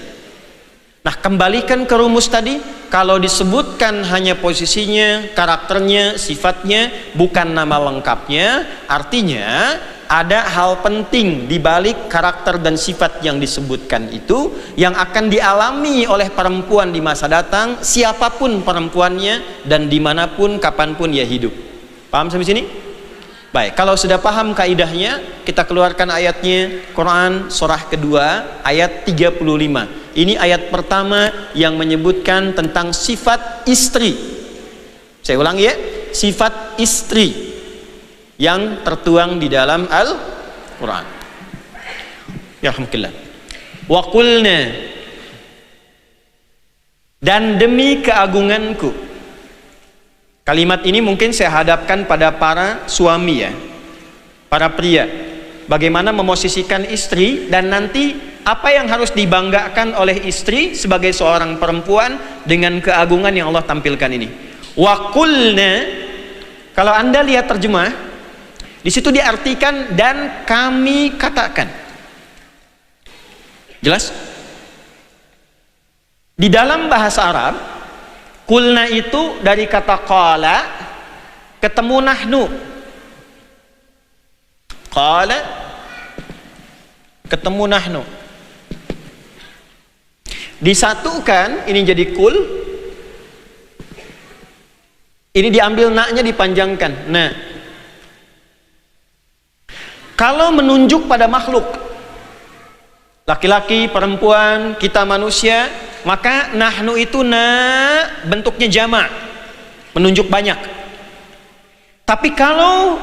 Nah, kembalikan ke rumus tadi. Kalau disebutkan hanya posisinya, karakternya, sifatnya, bukan nama lengkapnya, artinya ada hal penting di balik karakter dan sifat yang disebutkan itu yang akan dialami oleh perempuan di masa datang, siapapun perempuannya dan dimanapun, kapanpun ia hidup. Paham sampai sini? Baik, kalau sudah paham kaidahnya, kita keluarkan ayatnya. Quran surah kedua ayat 35. Ini ayat pertama yang menyebutkan tentang sifat istri. Saya ulangi ya, sifat istri yang tertuang di dalam Al-Quran. Ya alhamdulillah. Wa qulna, dan demi keagunganku. Kalimat ini mungkin saya hadapkan pada para suami ya, para pria. Bagaimana memosisikan istri dan nanti apa yang harus dibanggakan oleh istri sebagai seorang perempuan dengan keagungan yang Allah tampilkan ini. Wa qulna, kalau Anda lihat terjemah, di situ diartikan dan kami katakan. Jelas? Di dalam bahasa Arab, kulna itu dari kata qala ketemu nahnu. Qala ketemu nahnu. Disatukan ini jadi kul. Ini diambil naknya dipanjangkan. Nah, kalau menunjuk pada makhluk, laki-laki, perempuan, kita manusia, maka nahnu itu bentuknya jamak, menunjuk banyak. Tapi kalau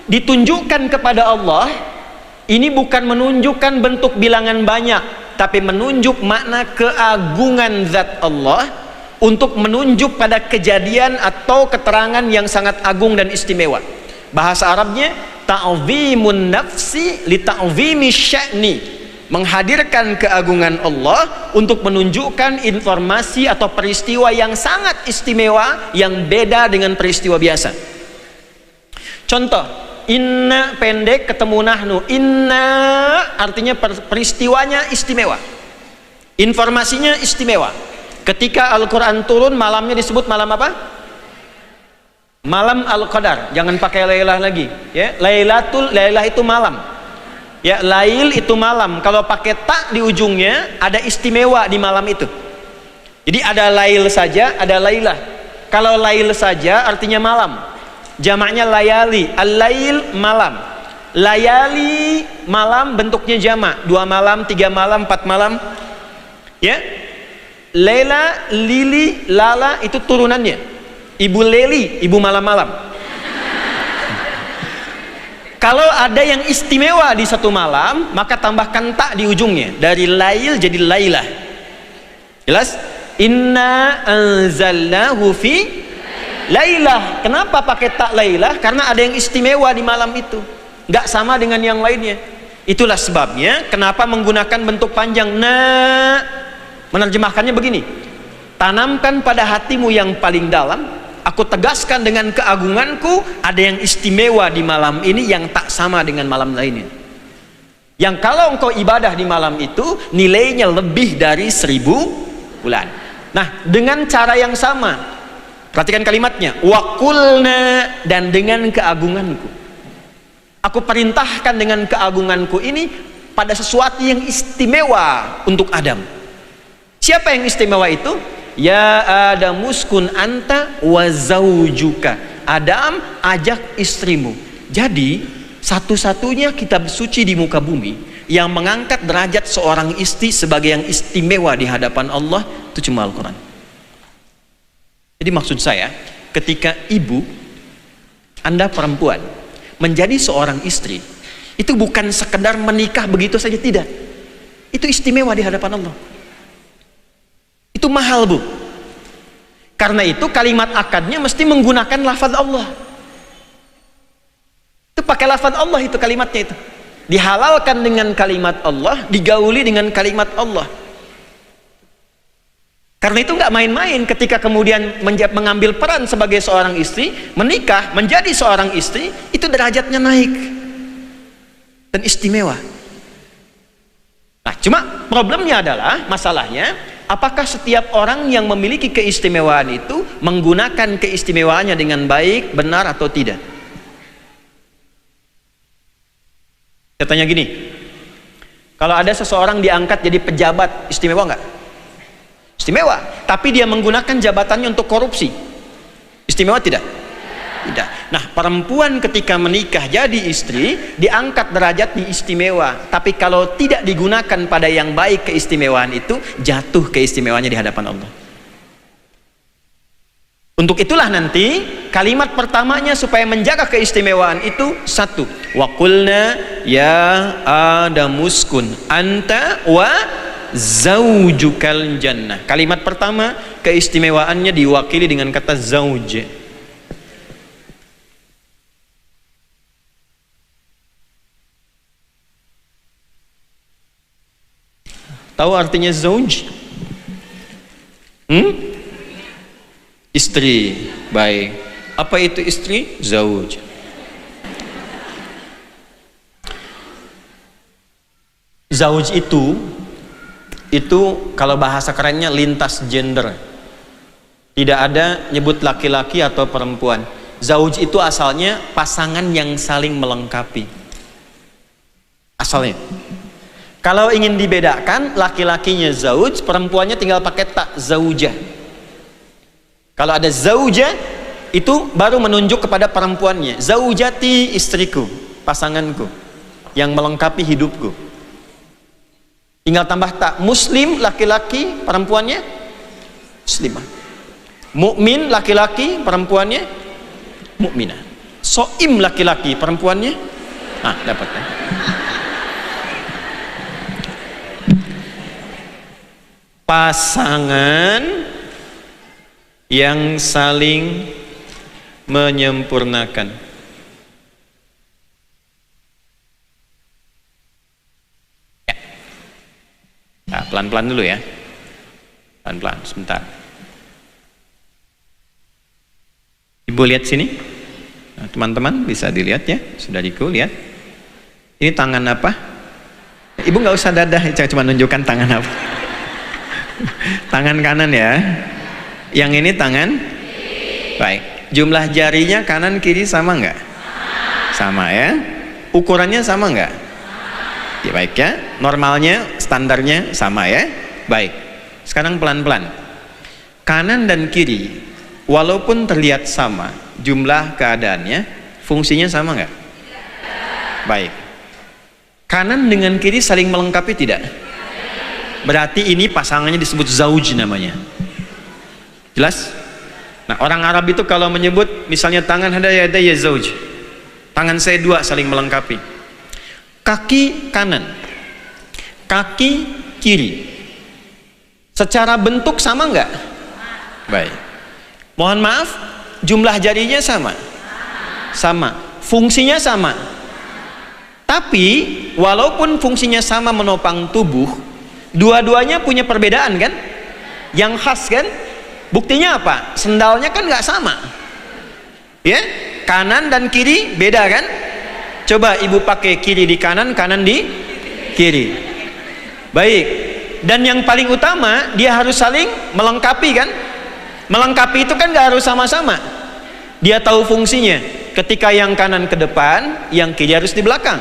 ditunjukkan kepada Allah, ini bukan menunjukkan bentuk bilangan banyak, tapi menunjuk makna keagungan zat Allah, untuk menunjuk pada kejadian atau keterangan yang sangat agung dan istimewa. Bahasa Arabnya ta'zimun nafsi li ta'zimi sya'ni, menghadirkan keagungan Allah untuk menunjukkan informasi atau peristiwa yang sangat istimewa yang beda dengan peristiwa biasa. Contoh, inna pendek ketemu nahnu. Inna artinya peristiwanya istimewa, informasinya istimewa. Ketika Al-Quran turun, malamnya disebut malam apa? Malam Al-Qadar. Jangan pakai Lailah lagi ya. Lailah itu malam ya, lail itu malam. Kalau pakai tak di ujungnya, ada istimewa di malam itu. Jadi ada lail saja, ada lailah. Kalau lail saja artinya malam, jamaknya layali. Al-lail malam, layali malam, bentuknya jamak, 2 malam, 3 malam, 4 malam ya. Lela, lili, lala itu turunannya. Ibu Leli, ibu malam-malam. Kalau ada yang istimewa di satu malam, maka tambahkan tak di ujungnya. Dari lail jadi lailah. Jelas? Inna anzalnahu fi lailah. Kenapa pakai tak lailah? Karena ada yang istimewa di malam itu, nggak sama dengan yang lainnya. Itulah sebabnya kenapa menggunakan bentuk panjang. Menerjemahkannya begini: tanamkan pada hatimu yang paling dalam, aku tegaskan dengan keagunganku, ada yang istimewa di malam ini yang tak sama dengan malam lainnya, yang kalau engkau ibadah di malam itu nilainya lebih dari 1000 bulan. Nah, dengan cara yang sama, perhatikan kalimatnya, waqulna, dan dengan keagunganku, aku perintahkan dengan keagunganku ini pada sesuatu yang istimewa untuk Adam. Siapa yang istimewa itu? Ya Adam uskun anta wa zaujuka. Adam, ajak istrimu. Jadi Satu-satunya kitab suci di muka bumi yang mengangkat derajat seorang istri sebagai yang istimewa di hadapan Allah itu cuma Al-Quran. Jadi maksud saya, ketika ibu, Anda perempuan, menjadi seorang istri, itu bukan sekedar menikah begitu saja, tidak. Itu istimewa di hadapan Allah. Itu mahal, Bu. Karena itu kalimat akadnya mesti menggunakan lafaz Allah. Itu pakai lafaz Allah, itu kalimatnya itu. Dihalalkan dengan kalimat Allah, digauli dengan kalimat Allah. Karena itu nggak main-main ketika kemudian mengambil peran sebagai seorang istri, menikah, menjadi seorang istri, itu derajatnya naik dan istimewa. Nah, cuma problemnya adalah, masalahnya, apakah setiap orang yang memiliki keistimewaan itu menggunakan keistimewaannya dengan baik, benar atau tidak? Saya tanya gini, kalau ada seseorang diangkat jadi pejabat, istimewa nggak? Istimewa, tapi dia menggunakan jabatannya untuk korupsi, istimewa tidak? Tidak. Nah, perempuan ketika menikah jadi istri diangkat derajat di istimewa, tapi kalau tidak digunakan pada yang baik keistimewaan itu, jatuh keistimewaannya di hadapan Allah. Untuk itulah nanti kalimat pertamanya supaya menjaga keistimewaan itu satu, wa qulna ya adamuskun anta wa zaujukal jannah. Kalimat pertama keistimewaannya diwakili dengan kata zauj. Tahu artinya zauj? Istri. Baik. Apa itu istri? Zauj. Zauj itu kalau bahasa kerennya lintas gender. Tidak ada nyebut laki-laki atau perempuan. Zauj itu asalnya pasangan yang saling melengkapi. Asalnya. Kalau ingin dibedakan, laki-lakinya zauj, perempuannya tinggal pakai tak, zaujah. Kalau ada zaujah, itu baru menunjuk kepada perempuannya. Zaujati, istriku, pasanganku, yang melengkapi hidupku. Tinggal tambah tak, muslim, laki-laki, perempuannya muslimah. Mukmin, laki-laki, perempuannya mukminah. Soim, laki-laki, perempuannya dapat ya. Pasangan yang saling menyempurnakan. Nah, pelan-pelan dulu ya. Pelan-pelan, sebentar. Ibu lihat sini. Nah, teman-teman bisa dilihat ya. Sudah lihat. Ini tangan apa? Ibu nggak usah dadah, cuma nunjukkan tangan apa. Tangan kanan ya. Yang ini tangan? Baik. Jumlah jarinya kanan kiri sama nggak? Sama ya. Ukurannya sama nggak? Ya, baik ya. Normalnya, standarnya sama ya. Baik. Sekarang pelan-pelan. Kanan dan kiri, walaupun terlihat sama, jumlah keadaannya, fungsinya sama nggak? Baik. Kanan dengan kiri saling melengkapi tidak? Berarti ini pasangannya disebut zauj namanya. Jelas? Nah, orang Arab itu kalau menyebut misalnya tangan ada ya zauj. Tangan saya dua saling melengkapi. Kaki kanan, kaki kiri. Secara bentuk sama enggak? Baik. Mohon maaf, jumlah jarinya sama? Sama. Fungsinya sama? Tapi walaupun fungsinya sama menopang tubuh, dua-duanya punya perbedaan kan? Yang khas kan? Buktinya apa? Sendalnya kan nggak sama, ya? Kanan dan kiri beda kan? Coba ibu pakai kiri di kanan, kanan di kiri. Baik. Dan yang paling utama dia harus saling melengkapi kan? Melengkapi itu kan nggak harus sama-sama. Dia tahu fungsinya. Ketika yang kanan ke depan, yang kiri harus di belakang.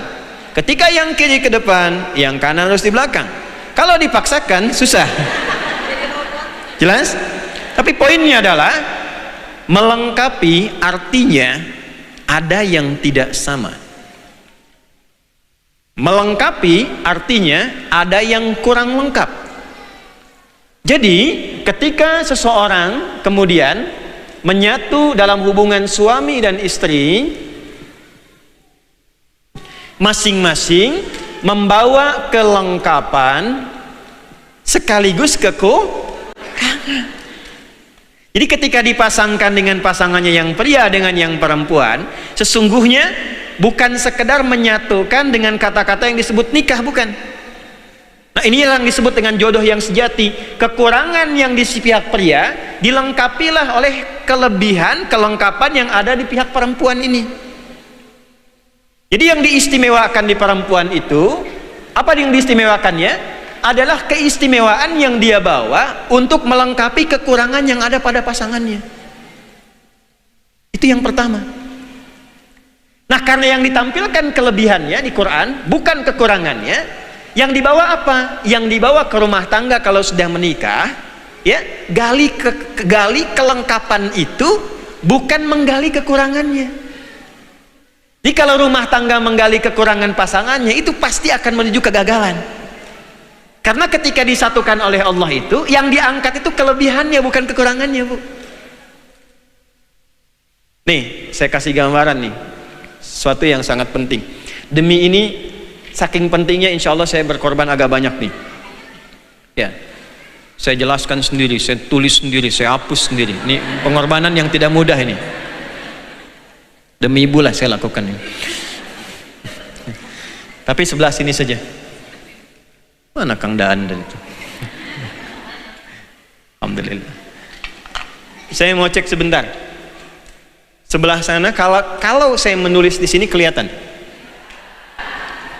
Ketika yang kiri ke depan, yang kanan harus di belakang. Kalau dipaksakan susah. Jelas? Tapi poinnya adalah melengkapi artinya ada yang tidak sama. Melengkapi artinya ada yang kurang lengkap. Jadi ketika seseorang kemudian menyatu dalam hubungan suami dan istri, masing-masing membawa kelengkapan sekaligus kekurangan. Jadi ketika dipasangkan dengan pasangannya yang pria dengan yang perempuan, sesungguhnya bukan sekedar menyatukan dengan kata-kata yang disebut nikah, bukan. Nah, ini yang disebut dengan jodoh yang sejati. Kekurangan yang di pihak pria dilengkapilah oleh kelebihan, kelengkapan yang ada di pihak perempuan ini. Jadi yang diistimewakan di perempuan itu, apa yang diistimewakannya? Adalah keistimewaan yang dia bawa untuk melengkapi kekurangan yang ada pada pasangannya. Itu yang pertama. Nah, karena yang ditampilkan kelebihannya di Quran bukan kekurangannya, yang dibawa apa? Yang dibawa ke rumah tangga kalau sudah menikah, ya, gali kelengkapan itu, bukan menggali kekurangannya. Jadi kalau rumah tangga menggali kekurangan pasangannya, itu pasti akan menuju kegagalan. Karena ketika disatukan oleh Allah itu, yang diangkat itu kelebihannya, bukan kekurangannya, Bu. Nih, saya kasih gambaran nih, sesuatu yang sangat penting. Demi ini, saking pentingnya, insya Allah saya berkorban agak banyak nih. Ya, saya jelaskan sendiri, saya tulis sendiri, saya hapus sendiri. Ini pengorbanan yang tidak mudah ini. Demi ibu lah saya lakukan ini. Tapi sebelah sini saja. Mana Kang Daan itu? Alhamdulillah. Saya mau cek sebentar. Sebelah sana, kalau saya menulis di sini kelihatan.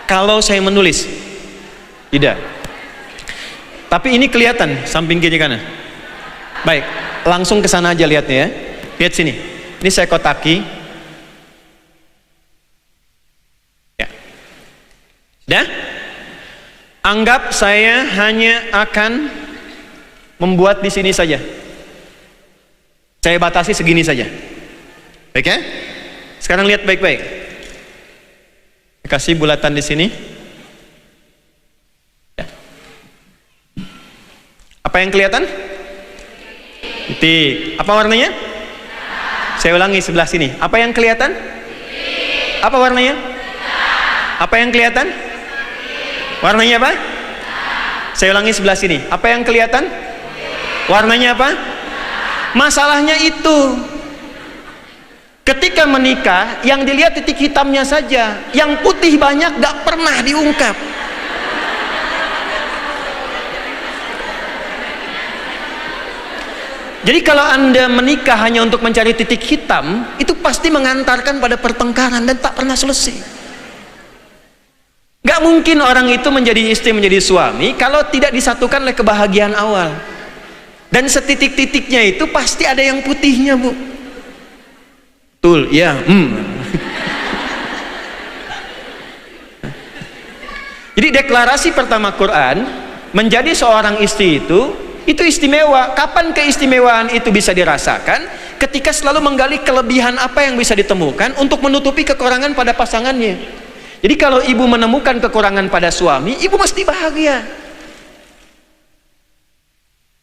Kalau saya menulis, tidak. Tapi ini kelihatan samping kiri kanan. Baik, langsung ke sana aja lihatnya ya. Lihat sini. Ini saya kotaki. Ya. Sudah? Anggap saya hanya akan membuat di sini saja. Saya batasi segini saja. Baik ya? Sekarang lihat baik-baik. Kasih bulatan di sini. Ya. Apa yang kelihatan? Titik. Apa warnanya? Saya ulangi sebelah sini. Apa yang kelihatan? Apa warnanya? Apa yang kelihatan? Warnanya apa? Saya ulangi sebelah sini. Apa yang kelihatan? Warnanya apa? Masalahnya itu, ketika menikah, yang dilihat titik hitamnya saja, yang putih banyak gak pernah diungkap. Jadi kalau Anda menikah hanya untuk mencari titik hitam, itu pasti mengantarkan pada pertengkaran dan tak pernah selesai. Gak mungkin orang itu menjadi istri, menjadi suami kalau tidak disatukan oleh kebahagiaan awal. Dan setitik-titiknya itu pasti ada yang putihnya, Bu. Betul, ya. Jadi deklarasi pertama Quran, menjadi seorang istri itu istimewa. Kapan keistimewaan itu bisa dirasakan? Ketika selalu menggali kelebihan apa yang bisa ditemukan untuk menutupi kekurangan pada pasangannya. Jadi kalau ibu menemukan kekurangan pada suami, ibu mesti bahagia.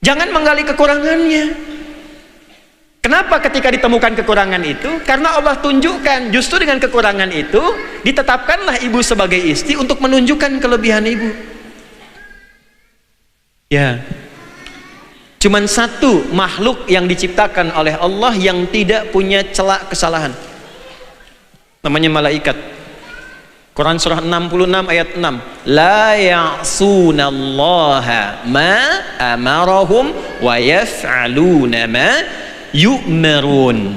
Jangan menggali kekurangannya. Kenapa ketika ditemukan kekurangan itu? Karena Allah tunjukkan, justru dengan kekurangan itu ditetapkanlah ibu sebagai istri untuk menunjukkan kelebihan ibu. Ya, cuman satu makhluk yang diciptakan oleh Allah yang tidak punya celah kesalahan, namanya malaikat. Quran surah 66 ayat 6. La ya'sunallaha ma amarahum wa yaf'aluna ma yu'marun.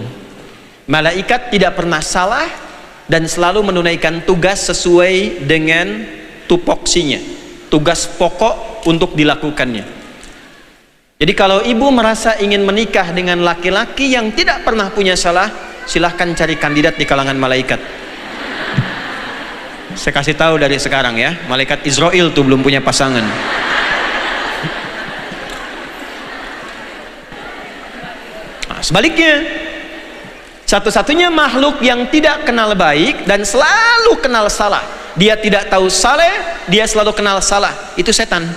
Malaikat tidak pernah salah dan selalu menunaikan tugas sesuai dengan tupoksinya, tugas pokok untuk dilakukannya. Jadi kalau ibu merasa ingin menikah dengan laki-laki yang tidak pernah punya salah, silahkan cari kandidat di kalangan malaikat. Saya kasih tahu dari sekarang ya, malaikat Israel tuh belum punya pasangan. Nah, sebaliknya, satu-satunya makhluk yang tidak kenal baik dan selalu kenal salah, dia tidak tahu saleh, dia selalu kenal salah. Itu setan.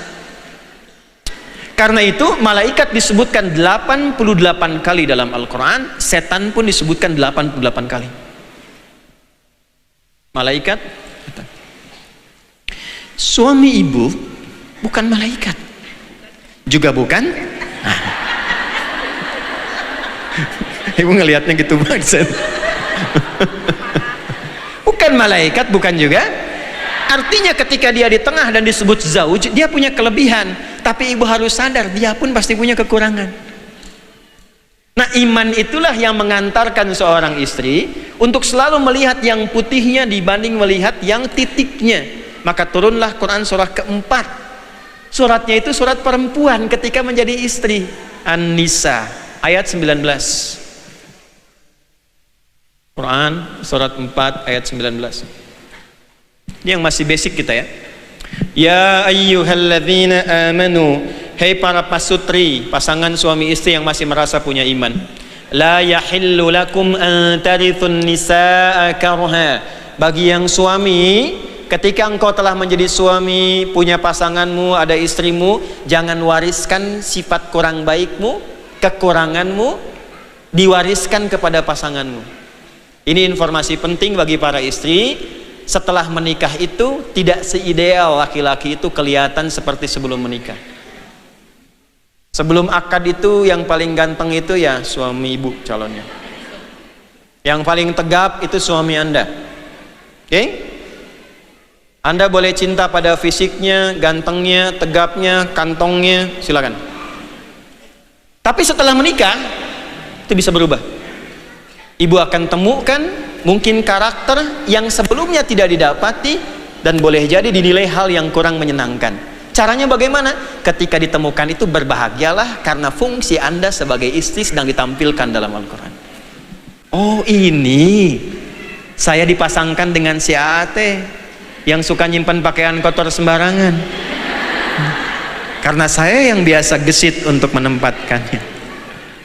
Karena itu malaikat disebutkan 88 kali dalam Al-Quran, setan pun disebutkan 88 kali. Malaikat, suami ibu bukan malaikat, juga bukan. Nah. Ibu ngelihatnya gitu banget. Bukan malaikat, bukan juga. Artinya ketika dia di tengah dan disebut zauj, dia punya kelebihan, tapi ibu harus sadar dia pun pasti punya kekurangan. Nah, iman itulah yang mengantarkan seorang istri untuk selalu melihat yang putihnya dibanding melihat yang titiknya. Maka turunlah Quran surah keempat. Suratnya itu surat perempuan ketika menjadi istri. An-Nisa ayat 19. Quran surat 4 ayat 19. Ini yang masih basic kita ya. Ya ayyuhalladzina amanu, hei para pasutri, pasangan suami istri yang masih merasa punya iman. La yahillu lakum an tarithun nisaa karha. Bagi yang suami, ketika engkau telah menjadi suami, punya pasanganmu, ada istrimu, jangan wariskan sifat kurang baikmu, kekuranganmu, diwariskan kepada pasanganmu. Ini informasi penting bagi para istri. Setelah menikah itu tidak seideal laki-laki itu kelihatan seperti sebelum menikah. Sebelum akad itu yang paling ganteng itu ya suami ibu calonnya. Yang paling tegap itu suami Anda. Oke? Anda boleh cinta pada fisiknya, gantengnya, tegapnya, kantongnya, silakan. Tapi setelah menikah itu bisa berubah. Ibu akan temukan mungkin karakter yang sebelumnya tidak didapati dan boleh jadi dinilai hal yang kurang menyenangkan. Caranya bagaimana? Ketika ditemukan itu berbahagialah karena fungsi Anda sebagai istri sedang ditampilkan dalam Al-Quran. Oh, ini saya dipasangkan dengan si Ate yang suka nyimpan pakaian kotor sembarangan. Karena saya yang biasa gesit untuk menempatkannya.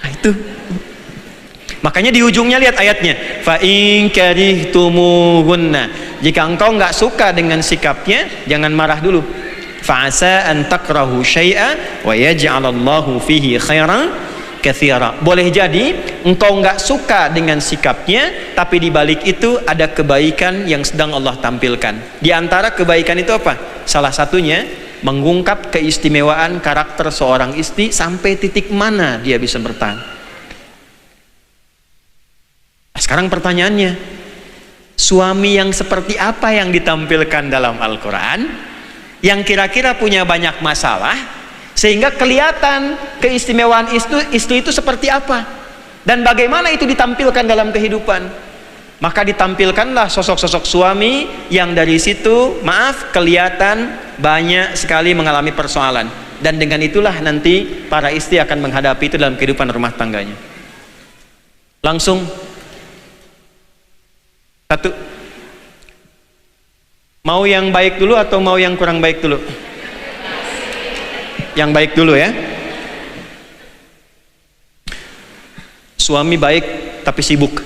Nah, itu. Makanya di ujungnya lihat ayatnya, fa in karihtumuhunna. Jika engkau nggak suka dengan sikapnya, jangan marah dulu. Fa asa an takrahu syai'a wa yaj'alallahu fihi khairan katsira. Boleh jadi engkau nggak suka dengan sikapnya, tapi di balik itu ada kebaikan yang sedang Allah tampilkan. Di antara kebaikan itu apa? Salah satunya mengungkap keistimewaan karakter seorang istri sampai titik mana dia bisa bertahan. Sekarang pertanyaannya, suami yang seperti apa yang ditampilkan dalam Al-Quran yang kira-kira punya banyak masalah sehingga kelihatan keistimewaan istri itu seperti apa dan bagaimana itu ditampilkan dalam kehidupan? Maka ditampilkanlah sosok-sosok suami yang dari situ kelihatan banyak sekali mengalami persoalan, dan dengan itulah nanti para istri akan menghadapi itu dalam kehidupan rumah tangganya. Langsung satu, mau yang baik dulu atau mau yang kurang baik dulu? Yang baik dulu ya. Suami baik tapi sibuk.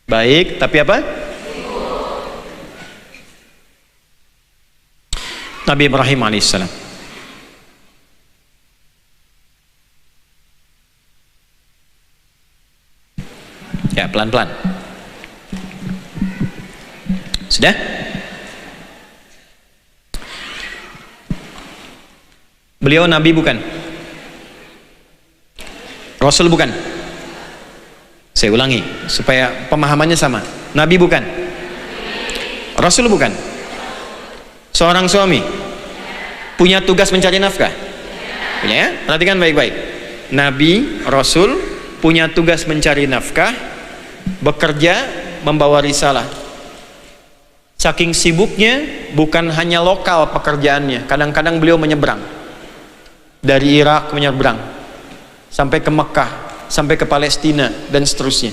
Baik tapi apa? Nabi Ibrahim alaihissalam. Ya, pelan-pelan. Sudah? Beliau nabi bukan? Rasul bukan? Saya ulangi supaya pemahamannya sama. Nabi bukan? Rasul bukan? Seorang suami punya tugas mencari nafkah? Punya ya? Perhatikan baik-baik. Nabi, Rasul punya tugas mencari nafkah, bekerja, membawa risalah. Saking sibuknya, bukan hanya lokal pekerjaannya, kadang-kadang beliau menyeberang dari Irak, menyeberang sampai ke Mekah, sampai ke Palestina dan seterusnya.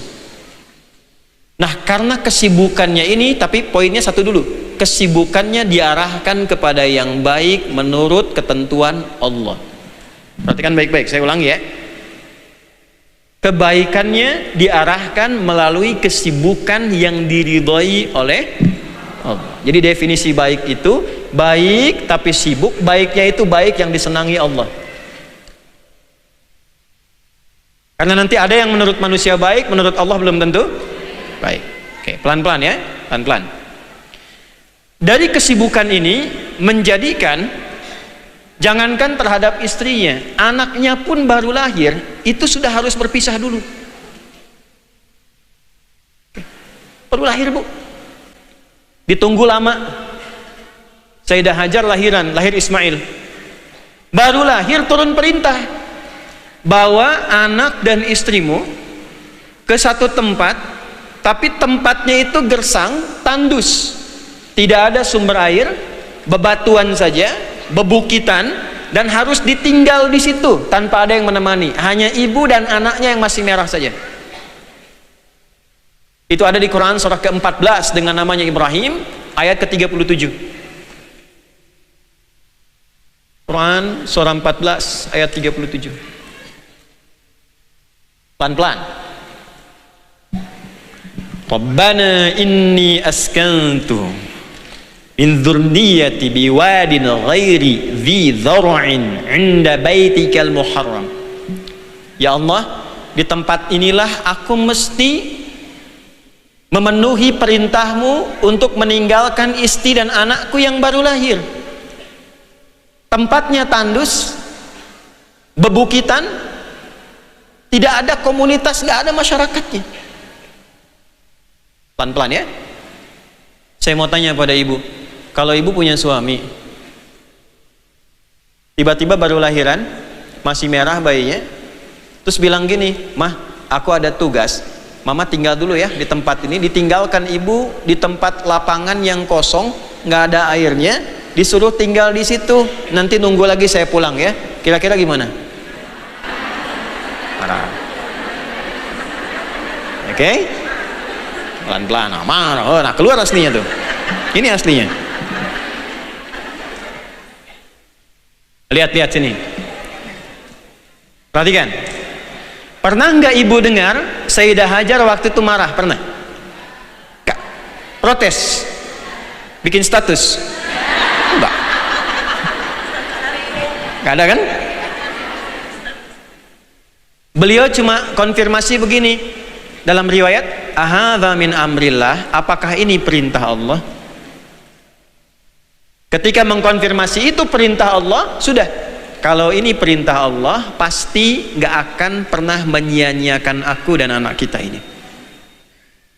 Nah, karena kesibukannya ini, tapi poinnya satu dulu, kesibukannya diarahkan kepada yang baik menurut ketentuan Allah. Perhatikan baik-baik, saya ulangi ya. Kebaikannya diarahkan melalui kesibukan yang diridhoi oleh Allah. Jadi definisi baik itu baik tapi sibuk, baiknya itu baik yang disenangi Allah. Karena nanti ada yang menurut manusia baik, menurut Allah belum tentu baik. Oke, pelan-pelan ya, pelan-pelan. Dari kesibukan ini menjadikan jangankan terhadap istrinya, anaknya pun baru lahir, itu sudah harus berpisah dulu. Baru lahir, Bu. Ditunggu lama. Sayyidah Hajar lahir Ismail. Baru lahir turun perintah. Bawa anak dan istrimu ke satu tempat, tapi tempatnya itu gersang, tandus. Tidak ada sumber air, bebatuan saja, bebukitan, dan harus ditinggal di situ tanpa ada yang menemani. Hanya ibu dan anaknya yang masih merah saja. Itu ada di Quran surah ke-14 dengan namanya Ibrahim, ayat ke-37. Quran surah 14 ayat 37. Pelan-pelan. Rabbana inni askantu min dzurriyyati biwadin ghairi dzi dzar'in 'inda baitikal muharram. Ya Allah, di tempat inilah aku mesti memenuhi perintahmu untuk meninggalkan istri dan anakku yang baru lahir. Tempatnya tandus, bebukitan, tidak ada komunitas, tidak ada masyarakatnya. Pelan-pelan ya. Saya mau tanya pada ibu, kalau ibu punya suami, tiba-tiba baru lahiran, masih merah bayinya, terus bilang gini, mah, aku ada tugas, mama tinggal dulu ya di tempat ini. Ditinggalkan ibu di tempat lapangan yang kosong, nggak ada airnya, disuruh tinggal di situ, nanti nunggu lagi saya pulang ya. Kira-kira gimana? Marah. Oke? Pelan-pelan, nah keluar aslinya tuh. Ini aslinya. Lihat sini. Perhatikan. Pernah nggak ibu dengar Sayyidah Hajar waktu itu marah? Pernah? Kak, protes, bikin status? Enggak. Nggak ada kan? Beliau cuma konfirmasi begini dalam riwayat, ahadza min amrillah, apakah ini perintah Allah? Ketika mengkonfirmasi itu perintah Allah, sudah. Kalau ini perintah Allah, pasti gak akan pernah menyia-nyiakan aku dan anak kita ini.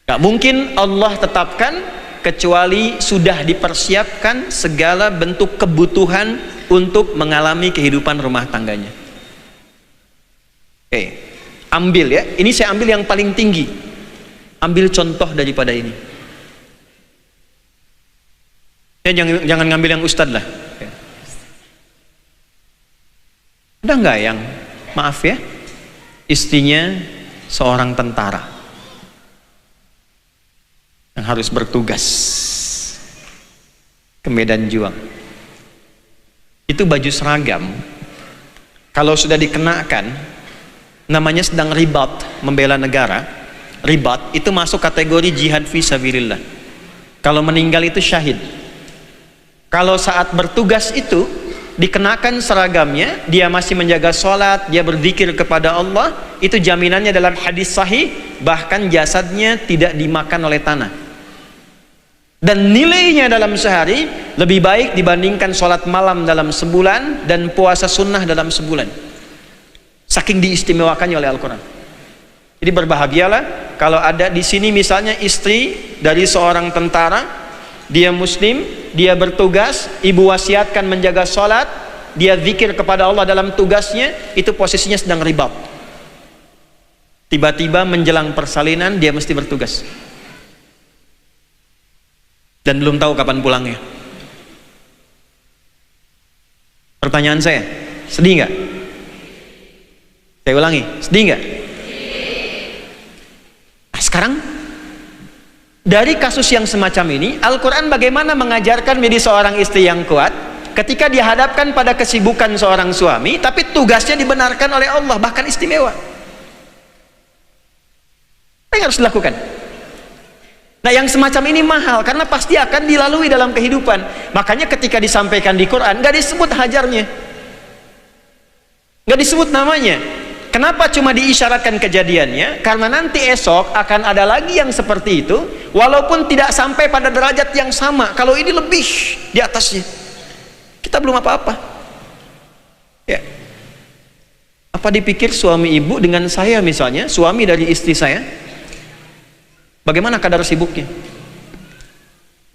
Gak mungkin Allah tetapkan kecuali sudah dipersiapkan segala bentuk kebutuhan untuk mengalami kehidupan rumah tangganya. Oke, ambil ya. Ini saya ambil yang paling tinggi. Ambil contoh daripada ini. Ya, jangan ngambil yang ustadz lah. Ada nggak yang, maaf ya, istrinya seorang tentara yang harus bertugas ke medan juang? Itu baju seragam, kalau sudah dikenakan, namanya sedang ribat, membela negara. Ribat itu masuk kategori jihad fisabilillah. Kalau meninggal itu syahid. Kalau saat bertugas itu dikenakan seragamnya, dia masih menjaga sholat, dia berzikir kepada Allah, itu jaminannya dalam hadis sahih, bahkan jasadnya tidak dimakan oleh tanah. Dan nilainya dalam sehari lebih baik dibandingkan sholat malam dalam sebulan dan puasa sunnah dalam sebulan. Saking diistimewakannya oleh Al-Quran. Jadi berbahagialah kalau ada di sini misalnya istri dari seorang tentara, dia muslim, dia bertugas, ibu wasiatkan menjaga sholat, dia zikir kepada Allah dalam tugasnya, itu posisinya sedang ribat. Tiba-tiba menjelang persalinan dia mesti bertugas dan belum tahu kapan pulangnya. Pertanyaan saya, sedih nggak? Saya ulangi, sedih nggak? Nah, sekarang dari kasus yang semacam ini, Al-Quran bagaimana mengajarkan menjadi seorang istri yang kuat ketika dihadapkan pada kesibukan seorang suami, tapi tugasnya dibenarkan oleh Allah, bahkan istimewa. Apa yang harus dilakukan? Nah, yang semacam ini mahal karena pasti akan dilalui dalam kehidupan. Makanya ketika disampaikan di Quran nggak disebut hajarnya, nggak disebut namanya. Kenapa cuma diisyaratkan kejadiannya? Karena nanti esok akan ada lagi yang seperti itu, walaupun tidak sampai pada derajat yang sama. Kalau ini lebih di atasnya, kita belum apa-apa. Ya. Apa dipikir suami ibu dengan saya misalnya, suami dari istri saya, bagaimana kadar sibuknya?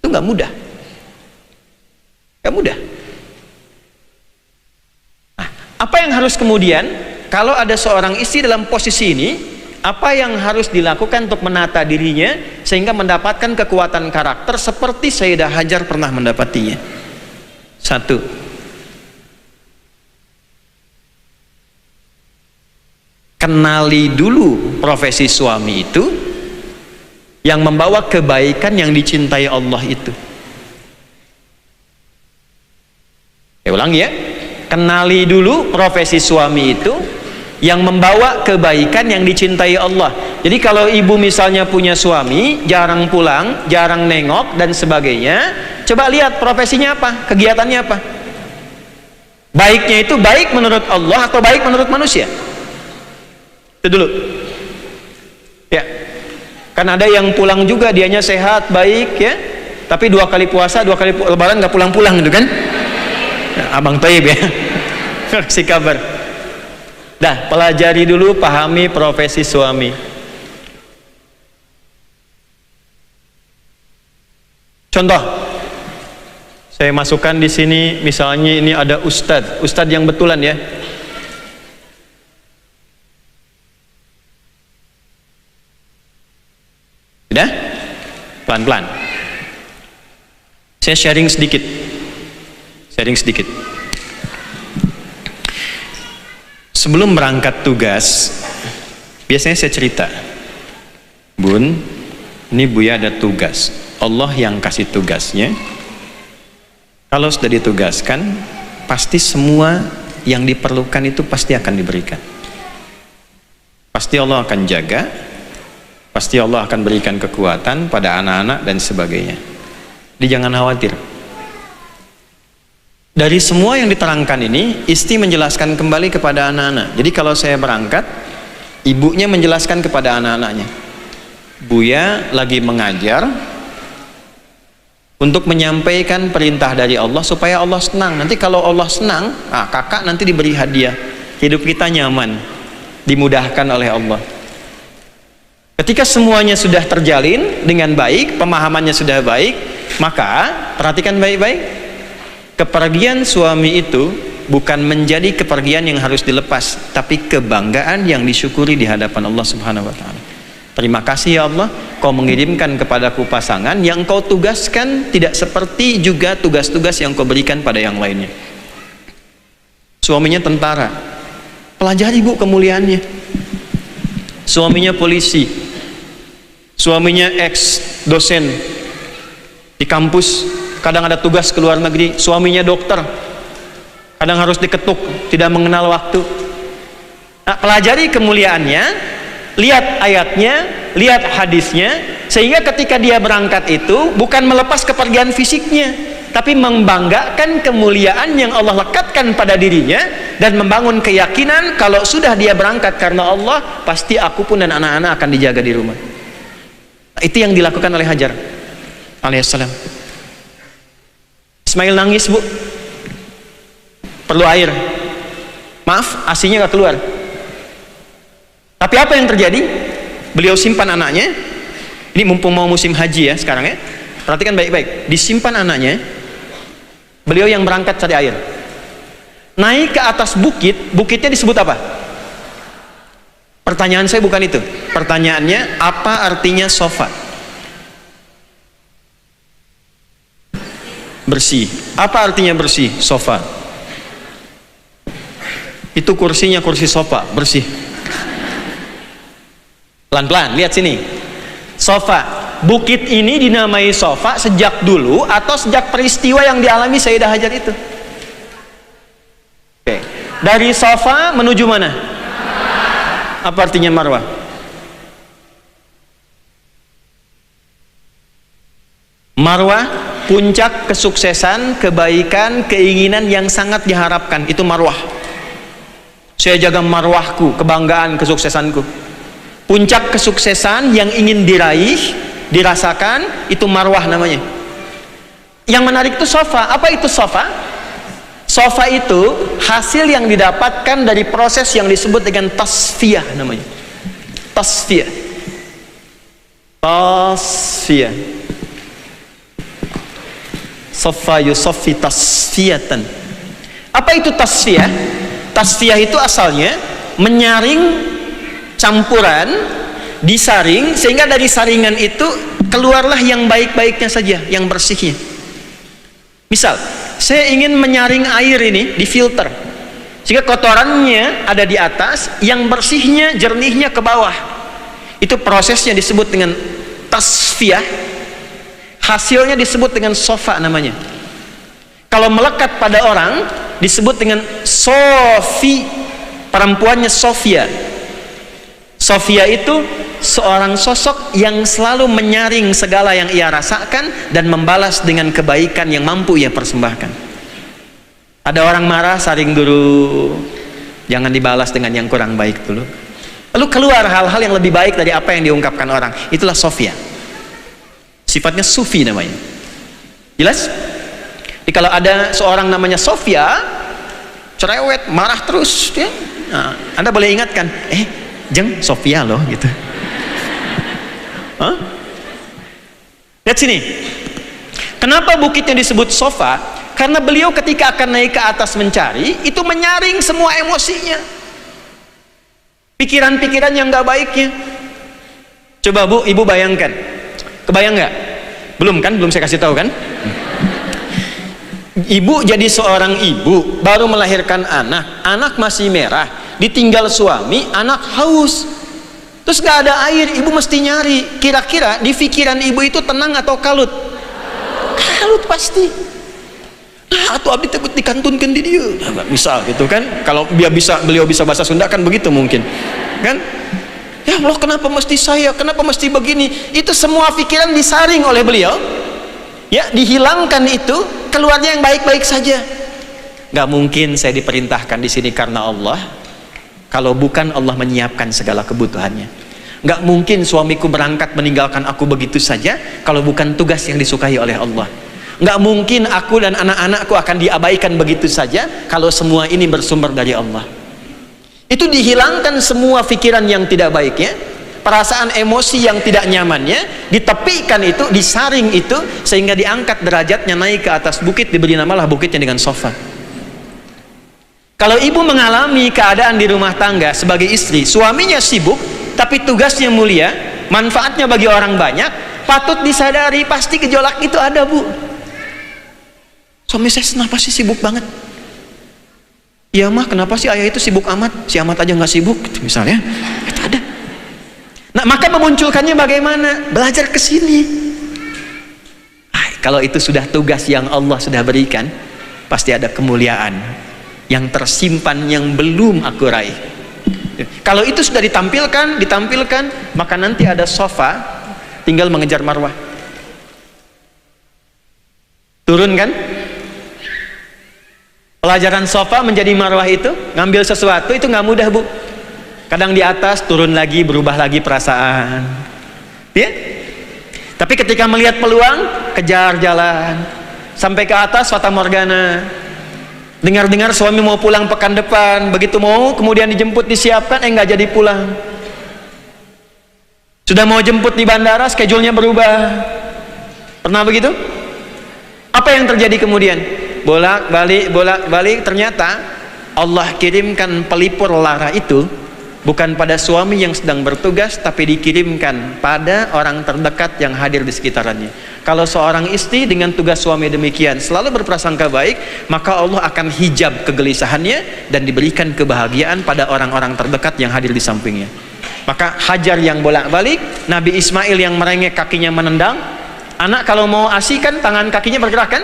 Itu nggak mudah, nggak mudah. Nah, apa yang harus kemudian, kalau ada seorang istri dalam posisi ini, apa yang harus dilakukan untuk menata dirinya sehingga mendapatkan kekuatan karakter seperti Sayyidah Hajar pernah mendapatinya? Satu, kenali dulu profesi suami itu yang membawa kebaikan yang dicintai Allah itu. Ulang ya, kenali dulu profesi suami itu yang membawa kebaikan yang dicintai Allah. Jadi kalau ibu misalnya punya suami jarang pulang, jarang nengok dan sebagainya, coba lihat profesinya apa, kegiatannya apa. Baiknya itu baik menurut Allah atau baik menurut manusia? Itu dulu ya. Kan ada yang pulang juga dianya sehat, baik ya, tapi 2 kali puasa, 2 kali lebaran nggak pulang-pulang gitu kan ya, abang Taib ya. Si kabar dah, pelajari dulu, pahami profesi suami. Contoh saya masukkan di sini, misalnya ini ada ustadz yang betulan ya. Sudah? Pelan-pelan. Saya sharing sedikit. Sebelum berangkat tugas, biasanya saya cerita, Bun, ini Buya ada tugas. Allah yang kasih tugasnya. Kalau sudah ditugaskan, pasti semua yang diperlukan itu pasti akan diberikan. Pasti Allah akan jaga. Pasti Allah akan berikan kekuatan pada anak-anak dan sebagainya. Jadi jangan khawatir. Dari semua yang diterangkan ini, istri menjelaskan kembali kepada anak-anak. Jadi kalau saya berangkat, ibunya menjelaskan kepada anak-anaknya, Buya lagi mengajar untuk menyampaikan perintah dari Allah supaya Allah senang. Nanti kalau Allah senang, kakak nanti diberi hadiah. Hidup kita nyaman, dimudahkan oleh Allah. Ketika semuanya sudah terjalin dengan baik, pemahamannya sudah baik, maka perhatikan baik-baik, kepergian suami itu bukan menjadi kepergian yang harus dilepas, tapi kebanggaan yang disyukuri di hadapan Allah Subhanahu wa ta'ala. Terima kasih ya Allah, kau mengirimkan kepadaku pasangan yang kau tugaskan tidak seperti juga tugas-tugas yang kau berikan pada yang lainnya. Suaminya tentara, pelajari bu kemuliaannya. Suaminya polisi, suaminya ex dosen di kampus, kadang ada tugas ke luar negeri. Suaminya dokter, kadang harus diketuk, tidak mengenal waktu. Nah, pelajari kemuliaannya, lihat ayatnya, lihat hadisnya, sehingga ketika dia berangkat itu bukan melepas kepergian fisiknya, tapi membanggakan kemuliaan yang Allah lekatkan pada dirinya dan membangun keyakinan kalau sudah dia berangkat karena Allah, pasti aku pun dan anak-anak akan dijaga di rumah. Itu yang dilakukan oleh Hajar alaihissalam. Ismail nangis bu, perlu air, maaf asinya gak keluar. Tapi apa yang terjadi? Beliau simpan anaknya. Ini mumpung mau musim haji ya sekarang ya, perhatikan baik-baik. Disimpan anaknya, beliau yang berangkat cari air, naik ke atas bukit. Bukitnya disebut apa? Pertanyaan saya bukan itu. Pertanyaannya, apa artinya sofa? Bersih. Apa artinya bersih? Sofa. Itu kursinya, kursi sofa, bersih. Pelan-pelan, lihat sini. Sofa. Bukit ini dinamai sofa sejak dulu atau sejak peristiwa yang dialami Sayyidah Hajar itu? Oke. Dari sofa menuju mana? Apa artinya marwah? Marwah puncak kesuksesan, kebaikan, keinginan yang sangat diharapkan, itu marwah. Saya jaga marwahku, kebanggaan, kesuksesanku. Puncak kesuksesan yang ingin diraih, dirasakan, itu marwah namanya. Yang menarik itu sofa. Apa itu sofa? Sofa itu hasil yang didapatkan dari proses yang disebut dengan tasfiyah namanya. Tasfiyah. Tasfiyah. Sofa yusoffi tasfiyatan. Apa itu tasfiyah? Tasfiyah itu asalnya menyaring campuran, disaring, sehingga dari saringan itu keluarlah yang baik-baiknya saja, yang bersihnya. Misal, saya ingin menyaring air ini di filter, sehingga kotorannya ada di atas, yang bersihnya, jernihnya ke bawah. Itu prosesnya disebut dengan tasfiyah. Hasilnya disebut dengan sofa namanya. Kalau melekat pada orang disebut dengan sofi, perempuannya Sofia. Sofia itu seorang sosok yang selalu menyaring segala yang ia rasakan dan membalas dengan kebaikan yang mampu ia persembahkan. Ada orang marah, saring dulu, jangan dibalas dengan yang kurang baik dulu, lalu keluar hal-hal yang lebih baik dari apa yang diungkapkan orang. Itulah Sofia. Sifatnya sufi namanya. Jelas? Jadi kalau ada seorang namanya Sofia, cerewet, marah terus, ya, nah, Anda boleh ingatkan, Jeng, Sofia loh, gitu. Hah? Lihat sini. Kenapa bukitnya disebut sofa? Karena beliau ketika akan naik ke atas mencari, itu menyaring semua emosinya, pikiran-pikiran yang gak baiknya. Coba Bu, Ibu bayangkan. Kebayang nggak? Belum kan? Belum saya kasih tahu kan? Ibu jadi seorang ibu, baru melahirkan anak, anak masih merah, ditinggal suami, anak haus, terus nggak ada air, ibu mesti nyari. Kira-kira di pikiran ibu itu tenang atau kalut? Kalut pasti. Nah, atau abdi takut dikantunkan di dia. Nah, misal gitu kan? Kalau beliau bisa bahasa Sunda kan begitu mungkin, kan? Ya Allah, kenapa mesti saya? Kenapa mesti begini? Itu semua pikiran disaring oleh beliau, ya, dihilangkan, itu keluarnya yang baik-baik saja. Gak mungkin saya diperintahkan di sini karena Allah, kalau bukan Allah menyiapkan segala kebutuhannya. Gak mungkin suamiku berangkat meninggalkan aku begitu saja kalau bukan tugas yang disukai oleh Allah. Gak mungkin aku dan anak-anakku akan diabaikan begitu saja kalau semua ini bersumber dari Allah. Itu dihilangkan semua pikiran yang tidak baiknya, perasaan emosi yang tidak nyamannya, ditepikan itu, disaring itu, sehingga diangkat derajatnya naik ke atas bukit, diberi namalah bukitnya dengan sofa. Kalau ibu mengalami keadaan di rumah tangga sebagai istri, suaminya sibuk tapi tugasnya mulia, manfaatnya bagi orang banyak, patut disadari pasti gejolak itu ada, Bu. Suami saya kenapa sih sibuk banget? Ya mah, kenapa sih ayah itu sibuk amat? Si amat aja nggak sibuk, gitu misalnya. Itu ada. Nah, maka memunculkannya bagaimana? Belajar ke sini. Kalau itu sudah tugas yang Allah sudah berikan, pasti ada kemuliaan yang tersimpan yang belum aku raih. Kalau itu sudah ditampilkan, maka nanti ada sofa, tinggal mengejar marwah. Turun kan? Pelajaran sofa menjadi marwah itu, ngambil sesuatu itu nggak mudah, Bu. Kadang di atas, turun lagi, berubah lagi perasaan, ya. Tapi ketika melihat peluang, kejar jalan sampai ke atas, fata morgana. Dengar-dengar suami mau pulang pekan depan, begitu mau, kemudian dijemput, disiapkan, nggak jadi pulang. Sudah mau jemput di bandara, schedule-nya berubah. Pernah begitu? Apa yang terjadi kemudian? Bolak-balik, ternyata Allah kirimkan pelipur lara itu bukan pada suami yang sedang bertugas, tapi dikirimkan pada orang terdekat yang hadir di sekitarannya. Kalau seorang istri dengan tugas suami demikian selalu berprasangka baik, maka Allah akan hijab kegelisahannya dan diberikan kebahagiaan pada orang-orang terdekat yang hadir di sampingnya. Maka Hajar yang bolak-balik, Nabi Ismail yang merengek kakinya menendang. Anak kalau mau ASI kan tangan kakinya bergerak kan?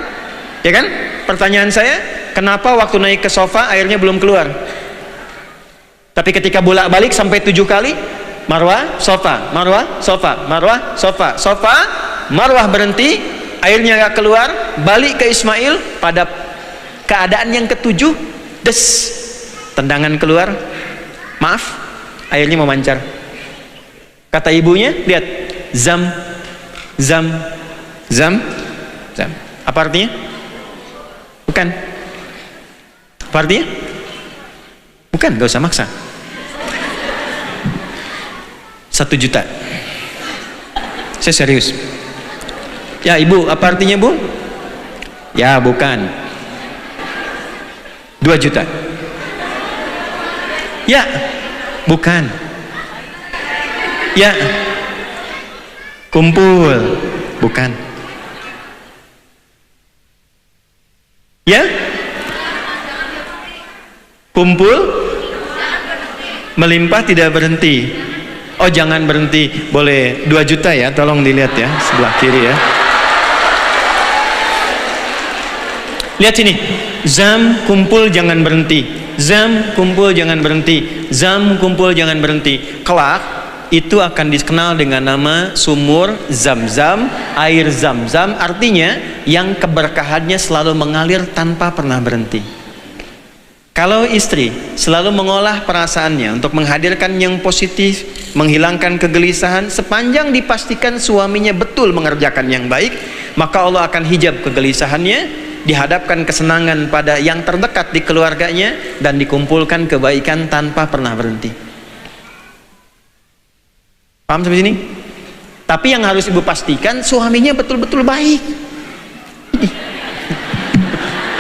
Ya kan? Pertanyaan saya, kenapa waktu naik ke sofa airnya belum keluar? Tapi ketika bolak-balik sampai 7 kali, marwah, sofa, marwah, sofa, marwah, sofa, sofa, marwah berhenti, airnya gak keluar, balik ke Ismail pada keadaan yang ketujuh, des, tendangan keluar, maaf, airnya memancar. Kata ibunya, lihat, zam, zam, zam, zam. Apa artinya? Bukan. Apa artinya? Bukan, gak usah maksa. 1 juta. Saya serius. Ya ibu, apa artinya bu? Ya bukan. 2 juta. Ya bukan. Ya kumpul. Bukan. Ya kumpul, melimpah tidak berhenti. Oh jangan berhenti, boleh 2 juta ya, tolong dilihat ya, sebelah kiri ya. Lihat sini, zam kumpul jangan berhenti, zam kumpul jangan berhenti, zam kumpul jangan berhenti. Kelak itu akan dikenal dengan nama sumur Zam-Zam, air Zam-Zam, artinya yang keberkahannya selalu mengalir tanpa pernah berhenti. Kalau istri selalu mengolah perasaannya untuk menghadirkan yang positif, menghilangkan kegelisahan, sepanjang dipastikan suaminya betul mengerjakan yang baik, maka Allah akan hijab kegelisahannya, dihadapkan kesenangan pada yang terdekat di keluarganya, dan dikumpulkan kebaikan tanpa pernah berhenti. Paham sampai sini? Tapi yang harus ibu pastikan suaminya betul-betul baik.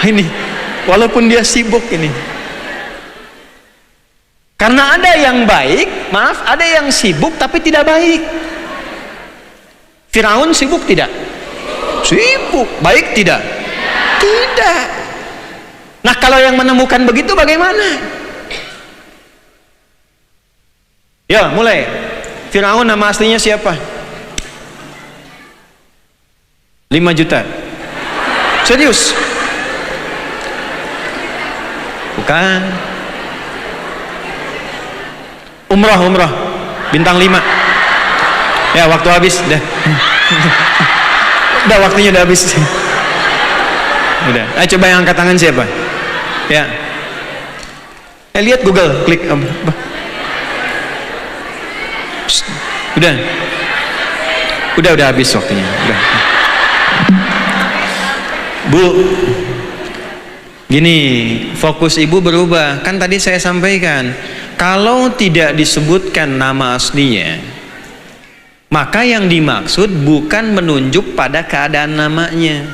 Ini walaupun dia sibuk ini. Karena ada yang baik, maaf, ada yang sibuk tapi tidak baik. Firaun sibuk tidak? Sibuk. Baik tidak? Tidak. Nah kalau yang menemukan begitu bagaimana? Ya mulai. Firaun nama aslinya siapa? 5 juta. Serius? Bukan. Umrah bintang 5. Ya waktu habis dah. Udah waktunya udah habis. Udah. Ayo coba yang angkat tangan siapa? Ya. Lihat Google, klik. Udah habis waktunya. Udah. Bu, gini, fokus ibu berubah. Kan tadi saya sampaikan, kalau tidak disebutkan nama aslinya, maka yang dimaksud bukan menunjuk pada keadaan namanya,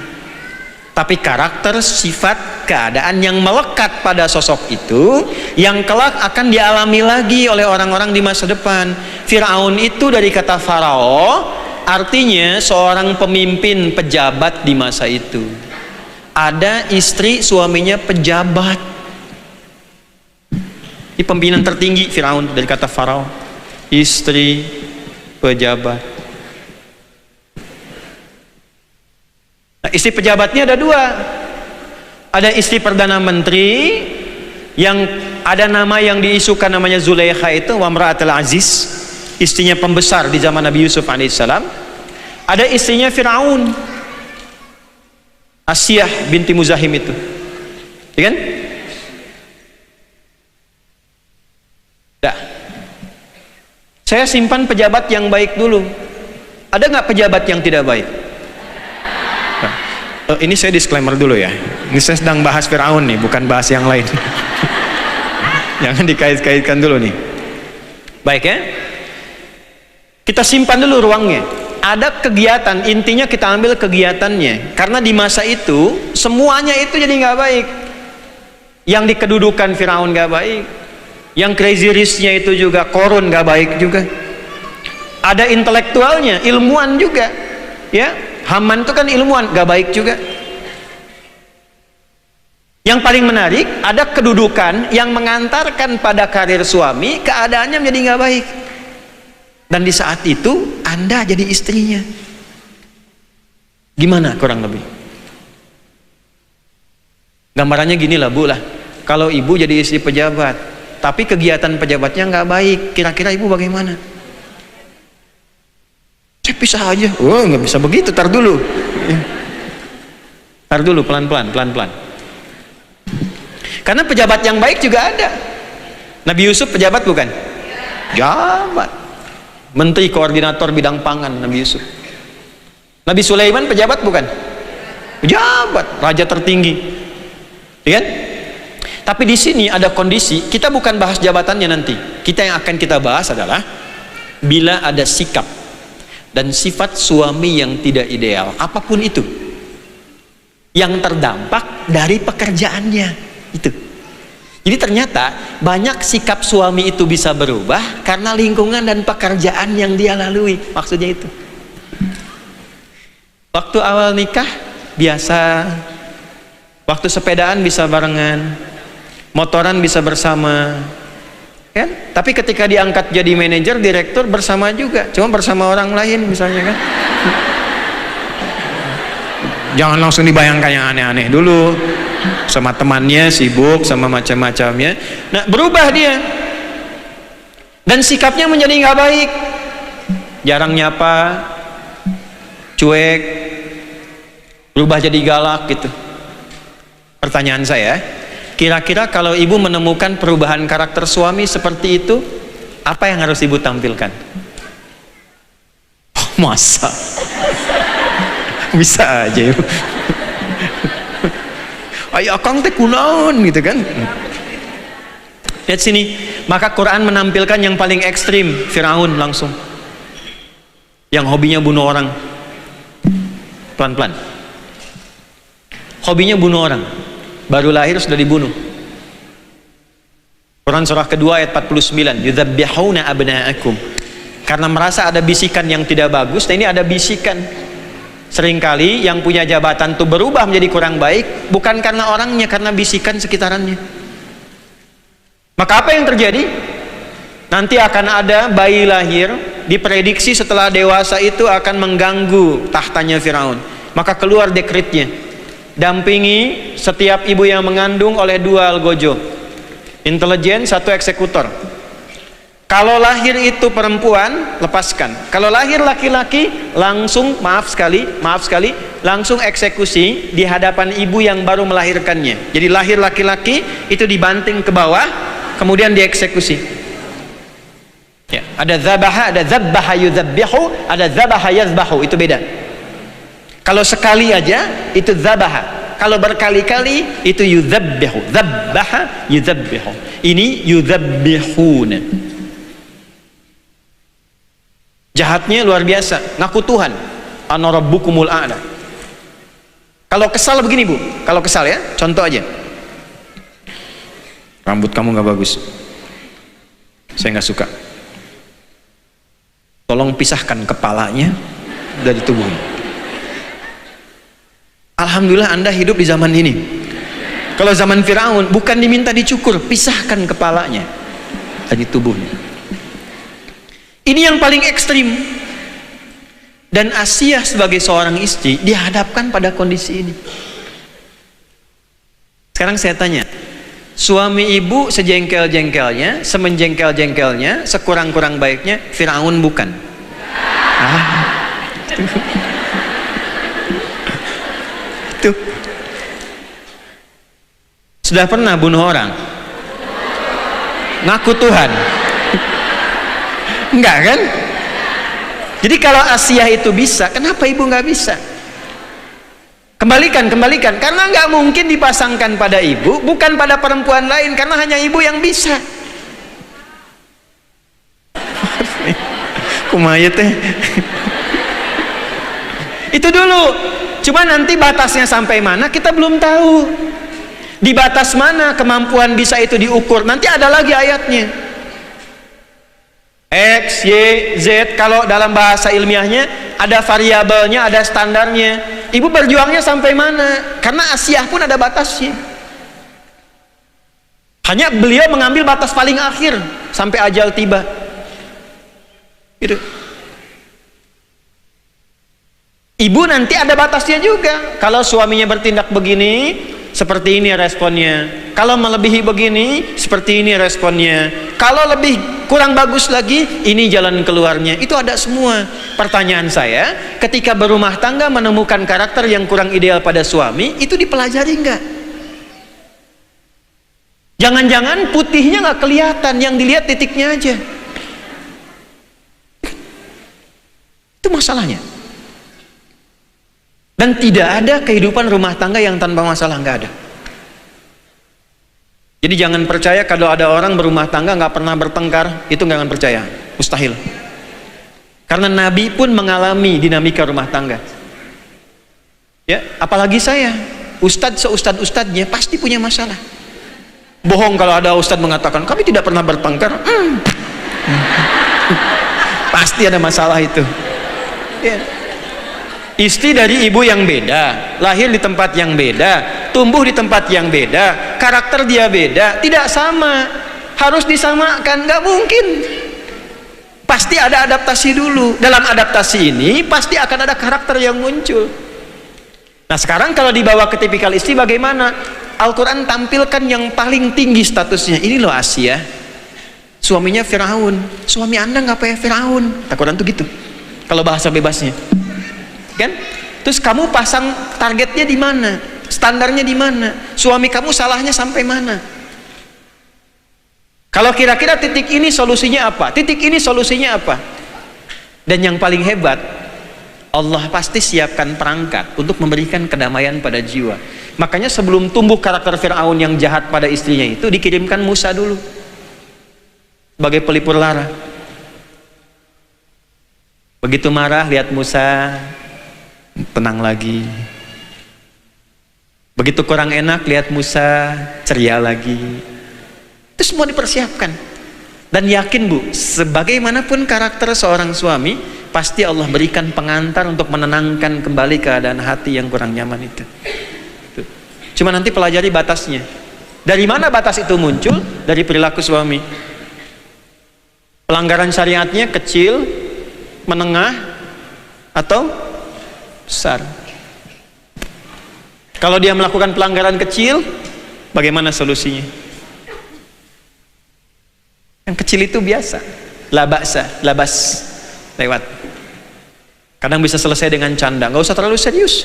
tapi karakter, sifat, keadaan yang melekat pada sosok itu, yang kelak akan dialami lagi oleh orang-orang di masa depan. Firaun itu dari kata farao, artinya seorang pemimpin, pejabat di masa itu. Ada istri suaminya pejabat. Ini pimpinan tertinggi Firaun dari kata farao, istri pejabat. Nah, istri pejabatnya ada 2. Ada istri perdana menteri yang ada nama yang diisukan namanya Zulaikha itu, Wamra'atul Aziz, istrinya pembesar di zaman Nabi Yusuf alaihissalam. Ada istrinya Firaun, Asyah binti Muzahim itu, ya kan? Nah, saya simpan pejabat yang baik dulu. Ada nggak pejabat yang tidak baik? Nah, ini saya disclaimer dulu ya. Ini saya sedang bahas Firaun nih, bukan bahas yang lain. Jangan dikait-kaitkan dulu nih. Baik ya? Kita simpan dulu ruangnya. Ada kegiatan, intinya kita ambil kegiatannya. Karena di masa itu semuanya itu jadi nggak baik. Yang di kedudukan Firaun nggak baik, yang crazy rich-nya itu juga korun nggak baik juga. Ada intelektualnya, ilmuwan juga, ya. Haman itu kan ilmuwan, nggak baik juga. Yang paling menarik, ada kedudukan yang mengantarkan pada karir suami, keadaannya menjadi nggak baik. Dan di saat itu Anda jadi istrinya. Gimana kurang lebih? Gambarannya gini lah Bu lah. Kalau ibu jadi istri pejabat, tapi kegiatan pejabatnya nggak baik, kira-kira ibu bagaimana? Saya pisah aja. Oh, nggak bisa begitu, tar dulu. Tar dulu, pelan-pelan. Karena pejabat yang baik juga ada. Nabi Yusuf pejabat bukan? Jabat. Menteri koordinator bidang pangan Nabi Yusuf. Nabi Sulaiman pejabat bukan? Pejabat, raja tertinggi. Ya kan? Tapi di sini ada kondisi, kita bukan bahas jabatannya nanti. Kita yang akan kita bahas adalah bila ada sikap dan sifat suami yang tidak ideal, apapun itu, yang terdampak dari pekerjaannya itu. Jadi ternyata banyak sikap suami itu bisa berubah karena lingkungan dan pekerjaan yang dia lalui. Maksudnya itu. Waktu awal nikah biasa, waktu sepedaan bisa barengan, motoran bisa bersama, kan? Tapi ketika diangkat jadi manajer, direktur bersama juga, cuma bersama orang lain misalnya kan. Jangan langsung dibayangkan yang aneh-aneh dulu, sama temannya sibuk sama macam-macamnya. Nah, berubah dia dan sikapnya menjadi nggak baik, jarang nyapa, cuek, berubah jadi galak gitu. Pertanyaan saya, kira-kira kalau ibu menemukan perubahan karakter suami seperti itu, apa yang harus ibu tampilkan? Oh, masa? Bisa aja ibu. Ayo akang teh kunaon gitu kan. Lihat sini, maka Quran menampilkan yang paling ekstrim, Firaun langsung. Yang hobinya bunuh orang. Pelan-pelan. Hobinya bunuh orang. Baru lahir sudah dibunuh. Quran surah kedua ayat 49, yudzabbihuna abna'akum. Karena merasa ada bisikan yang tidak bagus, nah ini ada bisikan. Seringkali yang punya jabatan itu berubah menjadi kurang baik, bukan karena orangnya, karena bisikan sekitarannya. Maka apa yang terjadi? Nanti akan ada bayi lahir, diprediksi setelah dewasa itu akan mengganggu tahtanya Firaun. Maka keluar dekretnya, dampingi setiap ibu yang mengandung oleh 2 algojo, intelijen, 1 eksekutor. Kalau lahir itu perempuan, lepaskan. Kalau lahir laki-laki, langsung maaf sekali, langsung eksekusi di hadapan ibu yang baru melahirkannya. Jadi lahir laki-laki itu dibanting ke bawah, kemudian dieksekusi. Ya, ada zabaha, ada zabbaha yuzabbihu, ada zabaha yazbahu, itu beda. Kalau sekali aja itu zabaha. Kalau berkali-kali itu yuzabbihu, zabbaha yuzabbihu. Ini yuzabbihuna. Jahatnya luar biasa, ngaku Tuhan, ana rabbukumul a'la. Kalau kesal begini bu, kalau kesal ya, contoh aja, rambut kamu nggak bagus, saya nggak suka, tolong pisahkan kepalanya dari tubuhnya. Alhamdulillah anda hidup di zaman ini. Kalau zaman Firaun bukan diminta dicukur, pisahkan kepalanya dari tubuhnya. Ini yang paling ekstrim. Dan Asiyah sebagai seorang istri dihadapkan pada kondisi ini. Sekarang saya tanya, suami ibu sejengkel-jengkelnya, semenjengkel-jengkelnya, sekurang-kurang baiknya, Firaun bukan? Tuh. Sudah pernah bunuh orang? Ngaku Tuhan? Enggak kan? Jadi kalau Asiyah itu bisa, kenapa ibu nggak bisa? Kembalikan, karena nggak mungkin dipasangkan pada ibu, bukan pada perempuan lain, karena hanya ibu yang bisa. Kumaha teh? Itu dulu. Cuma nanti batasnya sampai mana kita belum tahu. Di batas mana kemampuan bisa itu diukur? Nanti ada lagi ayatnya. X, Y, Z, kalau dalam bahasa ilmiahnya ada variabelnya, ada standarnya. Ibu berjuangnya sampai mana? Karena Asiyah pun ada batasnya. Hanya beliau mengambil batas paling akhir sampai ajal tiba. Gitu. Ibu nanti ada batasnya juga. Kalau suaminya bertindak begini, seperti ini responnya. Kalau melebihi begini, seperti ini responnya. Kalau lebih kurang bagus lagi, ini jalan keluarnya. Itu ada semua. Pertanyaan saya, ketika berumah tangga menemukan karakter yang kurang ideal pada suami, itu dipelajari enggak? Jangan-jangan putihnya nggak kelihatan, yang dilihat titiknya aja. Itu masalahnya. Dan tidak ada kehidupan rumah tangga yang tanpa masalah, nggak ada. Jadi jangan percaya kalau ada orang berumah tangga nggak pernah bertengkar, itu nggak akan percaya, mustahil. Karena Nabi pun mengalami dinamika rumah tangga. Ya, apalagi saya, ustadz seustad-ustadznya pasti punya masalah. Bohong kalau ada ustadz mengatakan kami tidak pernah bertengkar. Pasti ada masalah itu. Ya. Istri dari ibu yang beda, lahir di tempat yang beda, tumbuh di tempat yang beda, karakter dia beda, tidak sama, harus disamakan, nggak mungkin. Pasti ada adaptasi dulu. Dalam adaptasi ini pasti akan ada karakter yang muncul. Nah sekarang kalau dibawa ke tipikal istri bagaimana? Al-Quran tampilkan yang paling tinggi statusnya. Ini loh Asia, suaminya Firaun. Suami anda nggak kayak Firaun. Al-Quran tuh gitu kalau bahasa bebasnya. Kan? Terus kamu pasang targetnya di mana? Standarnya di mana? Suami kamu salahnya sampai mana? Kalau kira-kira titik ini solusinya apa? Titik ini solusinya apa? Dan yang paling hebat, Allah pasti siapkan perangkat untuk memberikan kedamaian pada jiwa. Makanya sebelum tumbuh karakter Fir'aun yang jahat pada istrinya itu, dikirimkan Musa dulu sebagai pelipur lara. Begitu marah lihat Musa, tenang lagi. Begitu kurang enak lihat Musa, ceria lagi. Itu semua dipersiapkan. Dan yakin bu, sebagaimanapun karakter seorang suami, pasti Allah berikan pengantar untuk menenangkan kembali keadaan hati yang kurang nyaman itu. Cuma nanti pelajari batasnya. Dari mana batas itu muncul? Dari perilaku suami. Pelanggaran syariatnya kecil, menengah, atau besar. Kalau dia melakukan pelanggaran kecil, bagaimana solusinya? Yang kecil itu biasa, labas, lewat. Kadang bisa selesai dengan canda, nggak usah terlalu serius.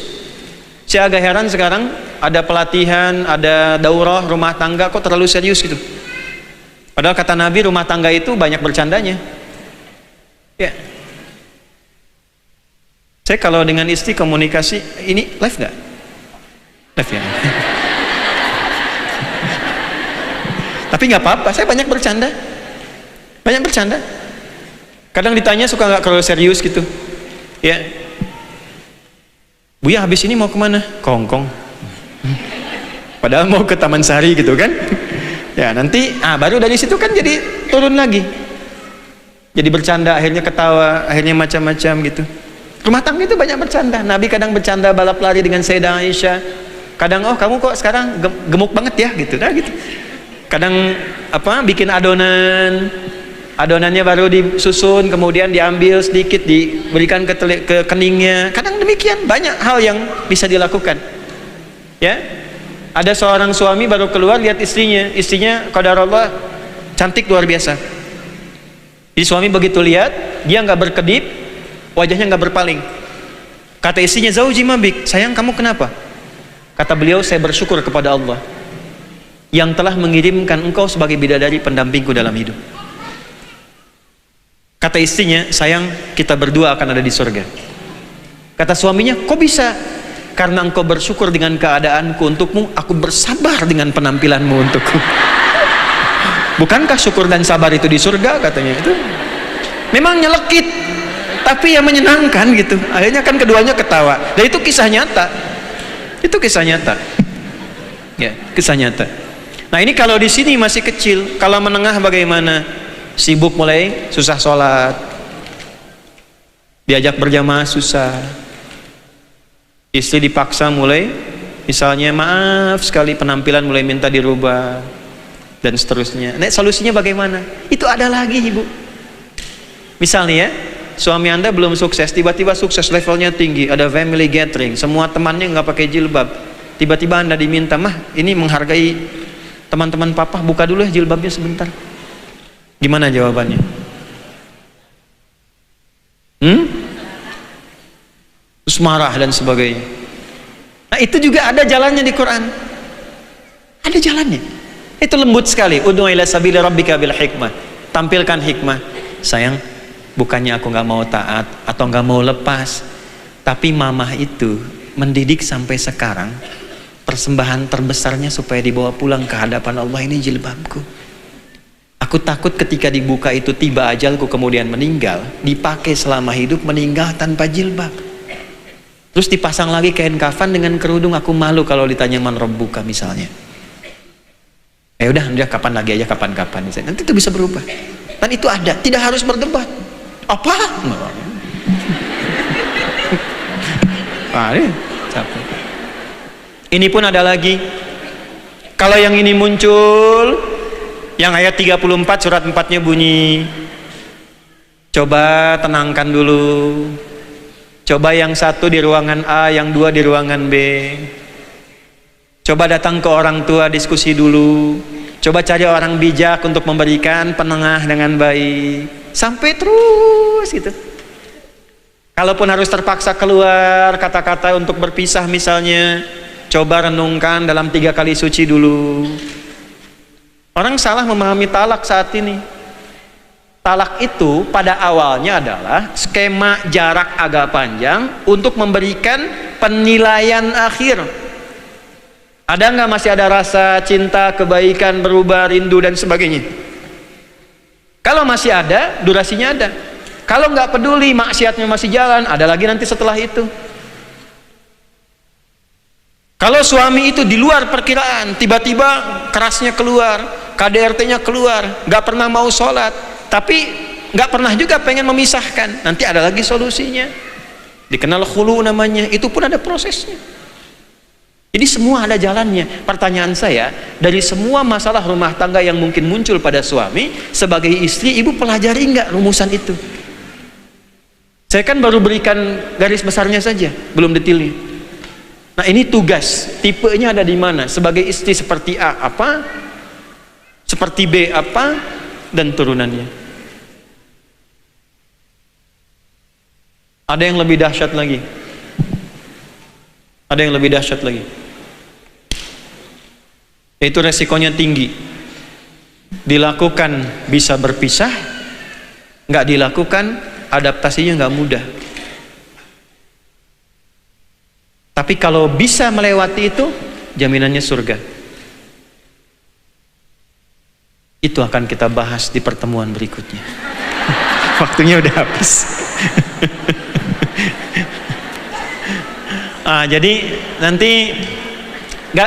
Saya agak heran sekarang ada pelatihan, ada daurah rumah tangga kok terlalu serius gitu. Padahal kata Nabi rumah tangga itu banyak bercandanya. Ya. Saya kalau dengan istri komunikasi, ini live nggak? Live ya. Tapi nggak apa-apa, saya banyak bercanda. Banyak bercanda. Kadang ditanya suka nggak kalau serius gitu. Ya. Buya habis ini mau kemana? Ke Hongkong. Padahal mau ke Taman Sari gitu kan. Ya nanti baru dari situ kan jadi turun lagi. Jadi bercanda, akhirnya ketawa, akhirnya macam-macam gitu. Rumah tangga itu banyak bercanda. Nabi kadang bercanda balap lari dengan Sayyidah Aisyah. Kadang kamu kok sekarang gemuk banget ya gitu. Nah gitu. Kadang bikin adonannya baru disusun, kemudian diambil sedikit diberikan ke keningnya. Kadang demikian, banyak hal yang bisa dilakukan. Ya, ada seorang suami baru keluar lihat istrinya qadarullah cantik luar biasa. Jadi suami begitu lihat, dia nggak berkedip, wajahnya nggak berpaling. Kata istrinya, zauji mabik, sayang kamu kenapa? Kata beliau, saya bersyukur kepada Allah yang telah mengirimkan engkau sebagai bidadari pendampingku dalam hidup. Kata istrinya, sayang kita berdua akan ada di surga. Kata suaminya, kok bisa? Karena engkau bersyukur dengan keadaanku untukmu, aku bersabar dengan penampilanmu untukku. Bukankah syukur dan sabar itu di surga katanya itu? Memang nyelekit, tapi ya menyenangkan gitu. Akhirnya kan keduanya ketawa. Dan itu kisah nyata. Itu kisah nyata. Ya, kisah nyata. Nah ini kalau di sini masih kecil, kalau menengah bagaimana? Sibuk mulai susah sholat, diajak berjamaah susah, istri dipaksa mulai misalnya maaf sekali penampilan mulai minta dirubah dan seterusnya. Nah solusinya bagaimana? Itu ada lagi ibu. Misalnya ya, suami anda belum sukses, tiba-tiba sukses levelnya tinggi, ada family gathering, semua temannya nggak pakai jilbab, tiba-tiba anda diminta, mah ini menghargai teman-teman papa, buka dulu ya jilbabnya sebentar. Gimana jawabannya? Terus marah dan sebagainya. Nah itu juga ada jalannya di Quran. Ada jalannya. Itu lembut sekali. Ud'u ila sabili rabbika bil hikmah. Tampilkan hikmah. Sayang, bukannya aku nggak mau taat atau nggak mau lepas, tapi mamah itu mendidik sampai sekarang. Persembahan terbesarnya supaya dibawa pulang ke hadapan Allah ini jilbabku. Aku takut ketika dibuka itu tiba ajalku kemudian meninggal, dipakai selama hidup, meninggal tanpa jilbab. Terus dipasang lagi kain kafan dengan kerudung, aku malu kalau ditanya man rabbuka misalnya. Udah kapan lagi aja, kapan-kapan. Nanti itu bisa berubah. Dan itu ada, tidak harus berdebat. Apa? Capek. Ini pun ada lagi. Kalau yang ini muncul, yang ayat 34 surat 4-nya bunyi, coba tenangkan dulu. Coba yang satu di ruangan A, yang dua di ruangan B. Coba datang ke orang tua, diskusi dulu. Coba cari orang bijak untuk memberikan penengah dengan baik. Sampai terus gitu. Kalaupun harus terpaksa keluar kata-kata untuk berpisah misalnya, coba renungkan dalam 3 kali suci dulu. Orang salah memahami talak saat ini. Talak itu pada awalnya adalah skema jarak agak panjang untuk memberikan penilaian akhir. Ada nggak masih ada rasa cinta, kebaikan, berubah, rindu dan sebagainya? Kalau masih ada, durasinya ada. Kalau nggak peduli, maksiatnya masih jalan, ada lagi nanti setelah itu. Kalau suami itu di luar perkiraan, tiba-tiba kerasnya keluar, KDRT-nya keluar, nggak pernah mau sholat, tapi nggak pernah juga pengen memisahkan, nanti ada lagi solusinya. Dikenal khulu namanya, itu pun ada prosesnya. Jadi semua ada jalannya. Pertanyaan saya, dari semua masalah rumah tangga yang mungkin muncul pada suami, sebagai istri, ibu pelajari nggak rumusan itu? Saya kan baru berikan garis besarnya saja, belum detailnya. Nah ini tugas, tipenya ada di mana? Sebagai istri seperti A apa? Seperti B apa? Dan turunannya. Ada yang lebih dahsyat lagi. Ada yang lebih dahsyat lagi. Yaitu resikonya tinggi. Dilakukan bisa berpisah, nggak dilakukan adaptasinya nggak mudah. Tapi kalau bisa melewati itu, jaminannya surga. Itu akan kita bahas di pertemuan berikutnya. Waktunya udah habis. Jadi nanti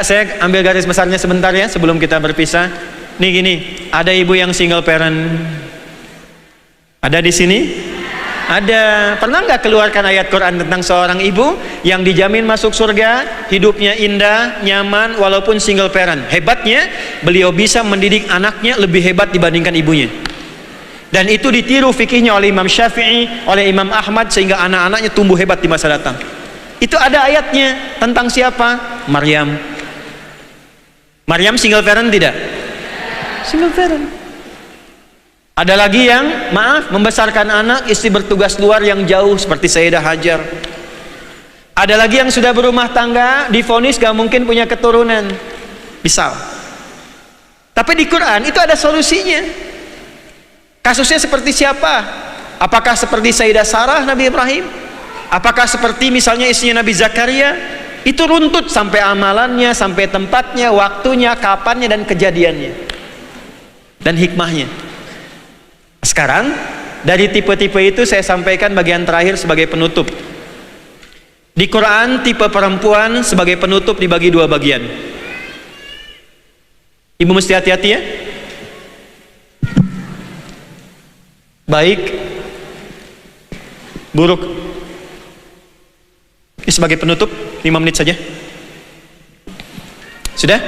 saya ambil garis besarnya sebentar ya sebelum kita berpisah. Nih gini, ada ibu yang single parent. Ada di sini? Ada. Pernah nggak keluarkan ayat Quran tentang seorang ibu yang dijamin masuk surga, hidupnya indah, nyaman, walaupun single parent. Hebatnya, beliau bisa mendidik anaknya lebih hebat dibandingkan ibunya. Dan itu ditiru fikihnya oleh Imam Syafi'i, oleh Imam Ahmad, sehingga anak-anaknya tumbuh hebat di masa datang. Itu ada ayatnya tentang siapa? Maryam. Maryam single parent tidak? Single parent. Ada lagi yang membesarkan anak, istri bertugas luar yang jauh seperti Sayyidah Hajar. Ada lagi yang sudah berumah tangga, divonis gak mungkin punya keturunan, misal. Tapi di Quran itu ada solusinya. Kasusnya seperti siapa? Apakah seperti Sayyidah Sarah Nabi Ibrahim? Apakah seperti misalnya istrinya Nabi Zakaria? Itu runtut sampai amalannya, sampai tempatnya, waktunya, kapannya, dan kejadiannya dan hikmahnya. Sekarang dari tipe-tipe itu saya sampaikan bagian terakhir sebagai penutup. Di Quran tipe perempuan sebagai penutup dibagi 2 bagian. Ibu mesti hati-hati ya. Baik, buruk. Ini sebagai penutup 5 menit saja. Sudah?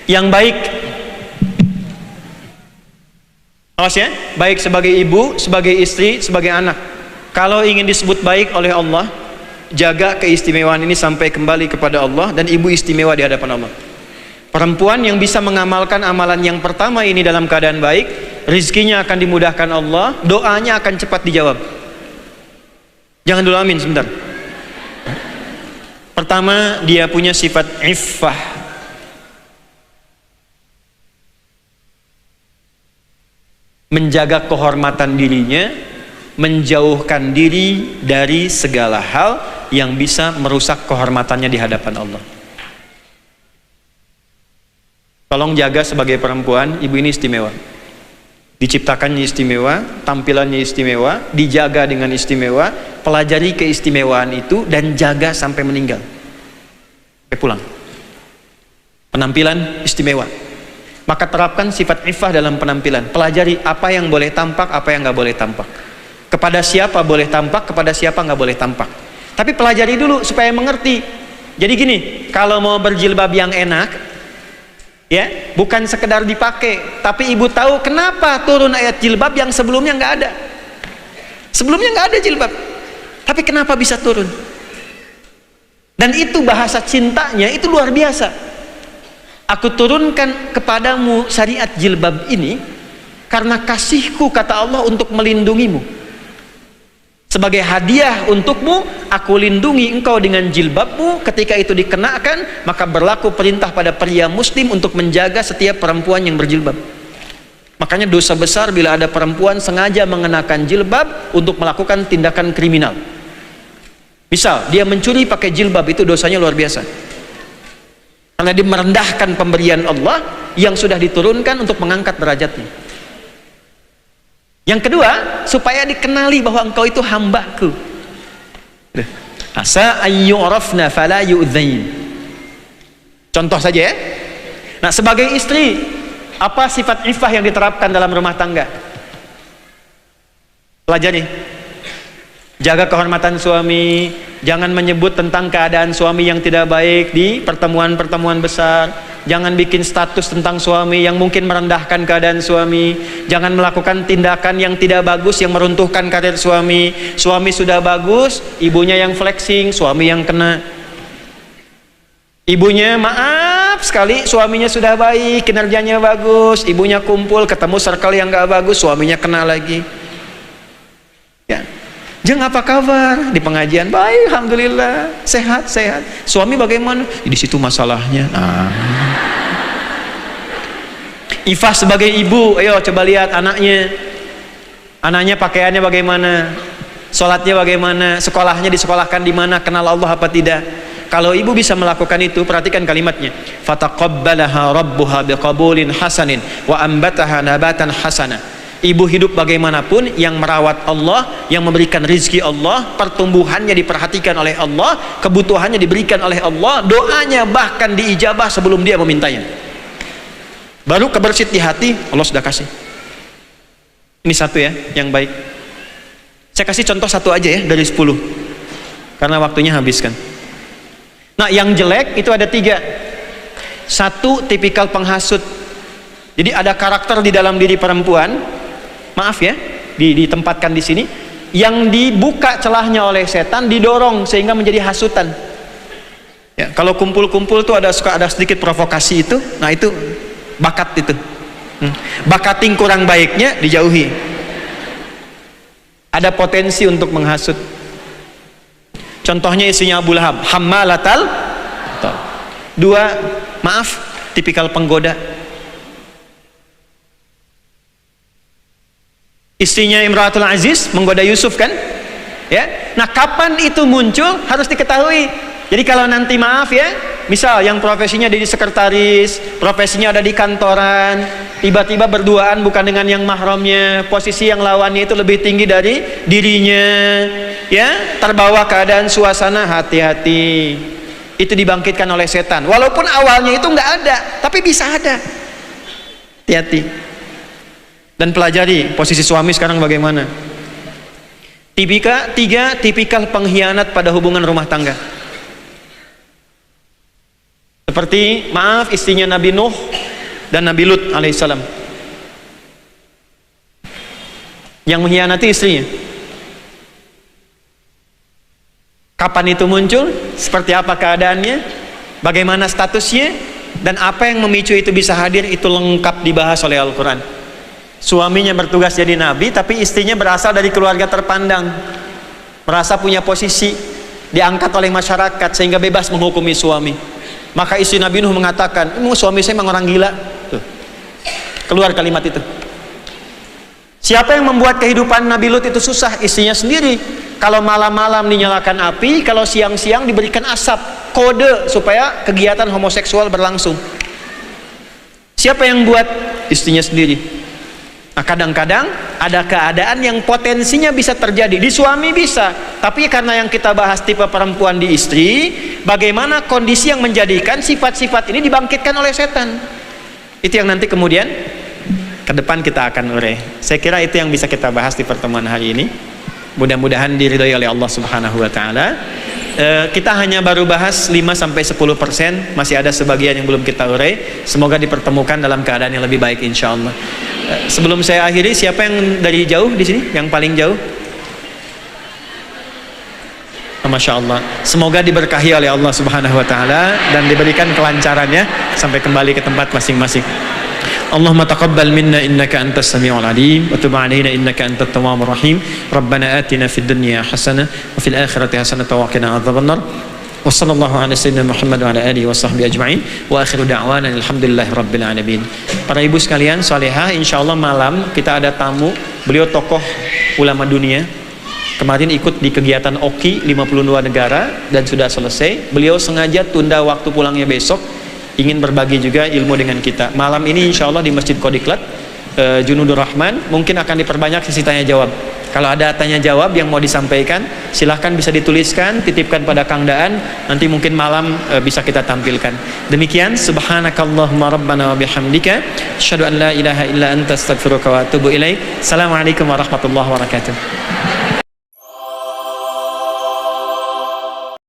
Yang baik, awas ya, baik sebagai ibu, sebagai istri, sebagai anak. Kalau ingin disebut baik oleh Allah, jaga keistimewaan ini sampai kembali kepada Allah, dan ibu istimewa di hadapan Allah. Perempuan yang bisa mengamalkan amalan yang pertama ini dalam keadaan baik, rizkinya akan dimudahkan Allah, doanya akan cepat dijawab. Jangan dulu amin sebentar. Pertama, dia punya sifat iffah. Menjaga kehormatan dirinya, menjauhkan diri dari segala hal yang bisa merusak kehormatannya di hadapan Allah. Tolong jaga sebagai perempuan, ibu ini istimewa. Diciptakannya istimewa, tampilannya istimewa, dijaga dengan istimewa, pelajari keistimewaan itu dan jaga sampai meninggal. Sampai pulang. Penampilan istimewa. Maka terapkan sifat iffah dalam penampilan. Pelajari apa yang boleh tampak, apa yang nggak boleh tampak. Kepada siapa boleh tampak, kepada siapa nggak boleh tampak. Tapi pelajari dulu supaya mengerti. Jadi gini, kalau mau berjilbab yang enak, ya, bukan sekedar dipakai, tapi ibu tahu kenapa turun ayat jilbab yang sebelumnya nggak ada. Sebelumnya nggak ada jilbab, tapi kenapa bisa turun? Dan itu bahasa cintanya itu luar biasa. Aku turunkan kepadamu syariat jilbab ini karena kasihku, kata Allah, untuk melindungimu. Sebagai hadiah untukmu, aku lindungi engkau dengan jilbabmu. Ketika itu dikenakan, maka berlaku perintah pada pria muslim untuk menjaga setiap perempuan yang berjilbab. Makanya dosa besar bila ada perempuan sengaja mengenakan jilbab untuk melakukan tindakan kriminal. Misal, dia mencuri pakai jilbab, itu dosanya luar biasa. Karena dia merendahkan pemberian Allah yang sudah diturunkan untuk mengangkat derajatnya. Yang kedua, supaya dikenali bahwa engkau itu hambaku. Asa ayyurafna fala yu'dzain. Contoh saja ya. Nah, sebagai istri, apa sifat iffah yang diterapkan dalam rumah tangga? Pelajari. Jaga kehormatan suami, jangan menyebut tentang keadaan suami yang tidak baik di pertemuan-pertemuan besar. Jangan bikin status tentang suami yang mungkin merendahkan keadaan suami. Jangan melakukan tindakan yang tidak bagus yang meruntuhkan karir suami. Suami sudah bagus, ibunya yang flexing, suami yang kena. Ibunya maaf sekali, suaminya sudah baik, kinerjanya bagus, ibunya kumpul, ketemu circle yang gak bagus, suaminya kena lagi. Ya. Jeng, apa kabar di pengajian? Baik, alhamdulillah, sehat. Suami bagaimana? Di situ masalahnya. Iffah sebagai ibu, ayo coba lihat anaknya pakaiannya bagaimana, sholatnya bagaimana, sekolahnya disekolahkan di mana, kenal Allah apa tidak. Kalau ibu bisa melakukan itu, perhatikan kalimatnya. Fataqabbalaha rabbuha biqabulin hasanin wa ambataha nabatan hasana. Ibu hidup bagaimanapun yang merawat Allah, yang memberikan rizki Allah, pertumbuhannya diperhatikan oleh Allah, kebutuhannya diberikan oleh Allah, doanya bahkan diijabah sebelum dia memintanya. Baru kebersit di hati, Allah sudah kasih. Ini satu ya, yang baik. Saya kasih contoh satu aja ya dari 10, karena waktunya habis kan. Nah, yang jelek itu ada 3. 1, tipikal penghasut. Jadi ada karakter di dalam diri perempuan, maaf ya, ditempatkan di sini, yang dibuka celahnya oleh setan, didorong sehingga menjadi hasutan. Ya, kalau kumpul-kumpul tuh suka ada sedikit provokasi itu, nah itu bakat itu. Bakating kurang baiknya dijauhi. Ada potensi untuk menghasut. Contohnya istrinya Abu Lahab, hammalatal. 2, maaf, tipikal penggoda. Istrinya Imratul Aziz menggoda Yusuf kan? Ya. Nah, kapan itu muncul harus diketahui. Jadi kalau nanti maaf ya, misal yang profesinya jadi sekretaris, profesinya ada di kantoran, tiba-tiba berduaan bukan dengan yang mahramnya, posisi yang lawannya itu lebih tinggi dari dirinya, ya, terbawa keadaan suasana, hati-hati. Itu dibangkitkan oleh setan. Walaupun awalnya itu nggak ada, tapi bisa ada. Hati-hati. Dan pelajari posisi suami sekarang bagaimana. 3, tipikal pengkhianat pada hubungan rumah tangga. Seperti maaf istrinya Nabi Nuh dan Nabi Lut alaihissalam, yang mengkhianati istrinya. Kapan itu muncul? Seperti apa keadaannya? Bagaimana statusnya? Dan apa yang memicu itu bisa hadir itu lengkap dibahas oleh Al-Quran. Suaminya bertugas jadi nabi, tapi istrinya berasal dari keluarga terpandang, merasa punya posisi, diangkat oleh masyarakat sehingga bebas menghukumi suami. Maka istri Nabi Nuh mengatakan, suami saya memang orang gila. Tuh. Keluar kalimat itu. Siapa yang membuat kehidupan Nabi Lut itu susah? Istrinya sendiri. Kalau malam-malam dinyalakan api, kalau siang-siang diberikan asap, kode supaya kegiatan homoseksual berlangsung. Siapa yang buat? Istrinya sendiri. Nah, kadang-kadang ada keadaan yang potensinya bisa terjadi di suami bisa, tapi karena yang kita bahas tipe perempuan di istri, bagaimana kondisi yang menjadikan sifat-sifat ini dibangkitkan oleh setan. Itu yang nanti kemudian ke depan kita akan urai. Saya kira itu yang bisa kita bahas di pertemuan hari ini. Mudah-mudahan diridhoi oleh Allah Subhanahu wa taala. Kita hanya baru bahas 5-10%, masih ada sebagian yang belum kita urai. Semoga dipertemukan dalam keadaan yang lebih baik insyaallah. Sebelum saya akhiri, siapa yang dari jauh di sini? Yang paling jauh? Masya Allah. Semoga diberkahi oleh Allah Subhanahu wa taala dan diberikan kelancarannya sampai kembali ke tempat masing-masing. Allahumma taqabbal minna innaka antas samiul alim wa tub alaina innaka antat tawwabur rahim. Rabbana atina fid dunya hasanah wa fil akhirati hasanah wa qina adzabannar. Wa sallallahu ala sayyidina Muhammad wa ala alihi wa sahbihi ajma'in wa akhiru da'wana alhamdulillahi rabbil alamin. Para ibu sekalian salehah, insyaallah malam kita ada tamu, beliau tokoh ulama dunia. Kemarin ikut di kegiatan OKI 52 negara dan sudah selesai. Beliau sengaja tunda waktu pulangnya besok, ingin berbagi juga ilmu dengan kita. Malam ini insya Allah di Masjid Qodiklat Junudur Rahman, mungkin akan diperbanyak sesi tanya jawab. Kalau ada tanya jawab yang mau disampaikan, silahkan bisa dituliskan, titipkan pada Kang Daan, nanti mungkin malam bisa kita tampilkan. Demikian, subhanakallahumma rabbana wa bihamdika asyhadu an la ilaha illa anta astaghfiruka wa atubu ilaik. Assalamualaikum warahmatullahi wabarakatuh.